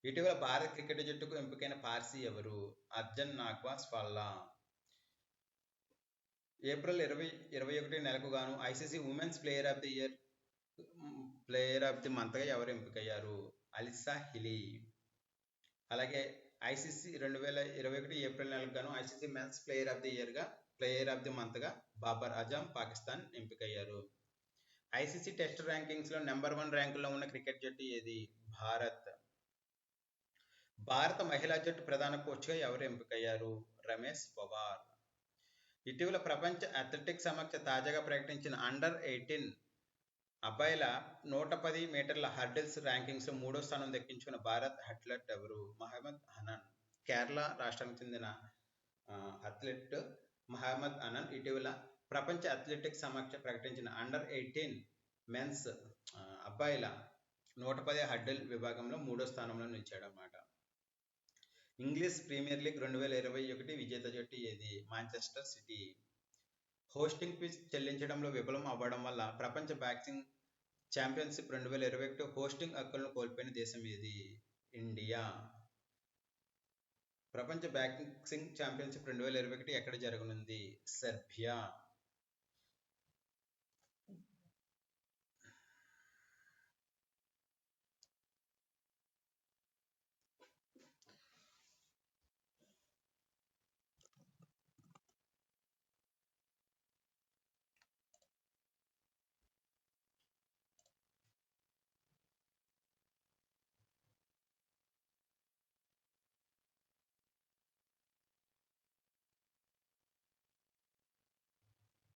ఇటీవల భారత క్రికెట్ జట్టుకు ఎంపికైన పార్సీ ఎవరు? అర్జన్ నాక్వాస్ ఫల్లా. ఏప్రిల్ 2021 నెలకు గాను ICC women's player of the మంత్గా ఎవరు ఎంపికయ్యారు? Alyssa Healy. అలాగే ఐసీసీ 2021 ఏప్రిల్ నెలకు గాను ICC men's player of the మంత్గా బాబర్ అజం పాకిస్తాన్ ఎంపికయ్యారు. ఐసీసీ టెస్ట్ ర్యాంకింగ్స్ లో నెంబర్ 1 ర్యాంకులో ఉన్న క్రికెట్ జట్టు ఏది? భారత మహిళా జట్టు ప్రధాన కోచ్గా ఎవరు ఎంపికయ్యారు? రమేష్ పవార్. ఇటీవల ప్రపంచ అథ్లెటిక్స్ సమీక్ష తాజాగా ప్రకటించిన అండర్-18 అబ్బాయిల 110 మీటర్ల హర్డిల్స్ ర్యాంకింగ్స్ లో 3వ స్థానం దక్కించుకున్న భారత అథ్లెట్ ఎవరు? మహమ్మద్ అనాన్. కేరళ రాష్ట్రానికి చెందిన అథ్లెట్ మహమ్మద్ అనాన్ ఇటీవల ప్రపంచ అథ్లెటిక్స్ సమీక్ష ప్రకటించిన అండర్-18 మెన్స్ అబ్బాయిల 110 హర్డిల్ విభాగంలో 3వ స్థానంలో నిలిచాడన్నమాట. ఇంగ్లీష్ ప్రీమియర్ లీగ్ 2021 విజేత జట్టు ఏది? Manchester city. హోస్టింగ్ ఫీజు చెల్లించడంలో విఫలం అవ్వడం వల్ల ప్రపంచ బాక్సింగ్ ఛాంపియన్షిప్ 2021 హోస్టింగ్ హక్కులను కోల్పోయిన దేశం ఏది? ఇండియా. ప్రపంచ బాక్సింగ్ ఛాంపియన్షిప్ 2021 ఎక్కడ జరగనుంది? సెర్బియా.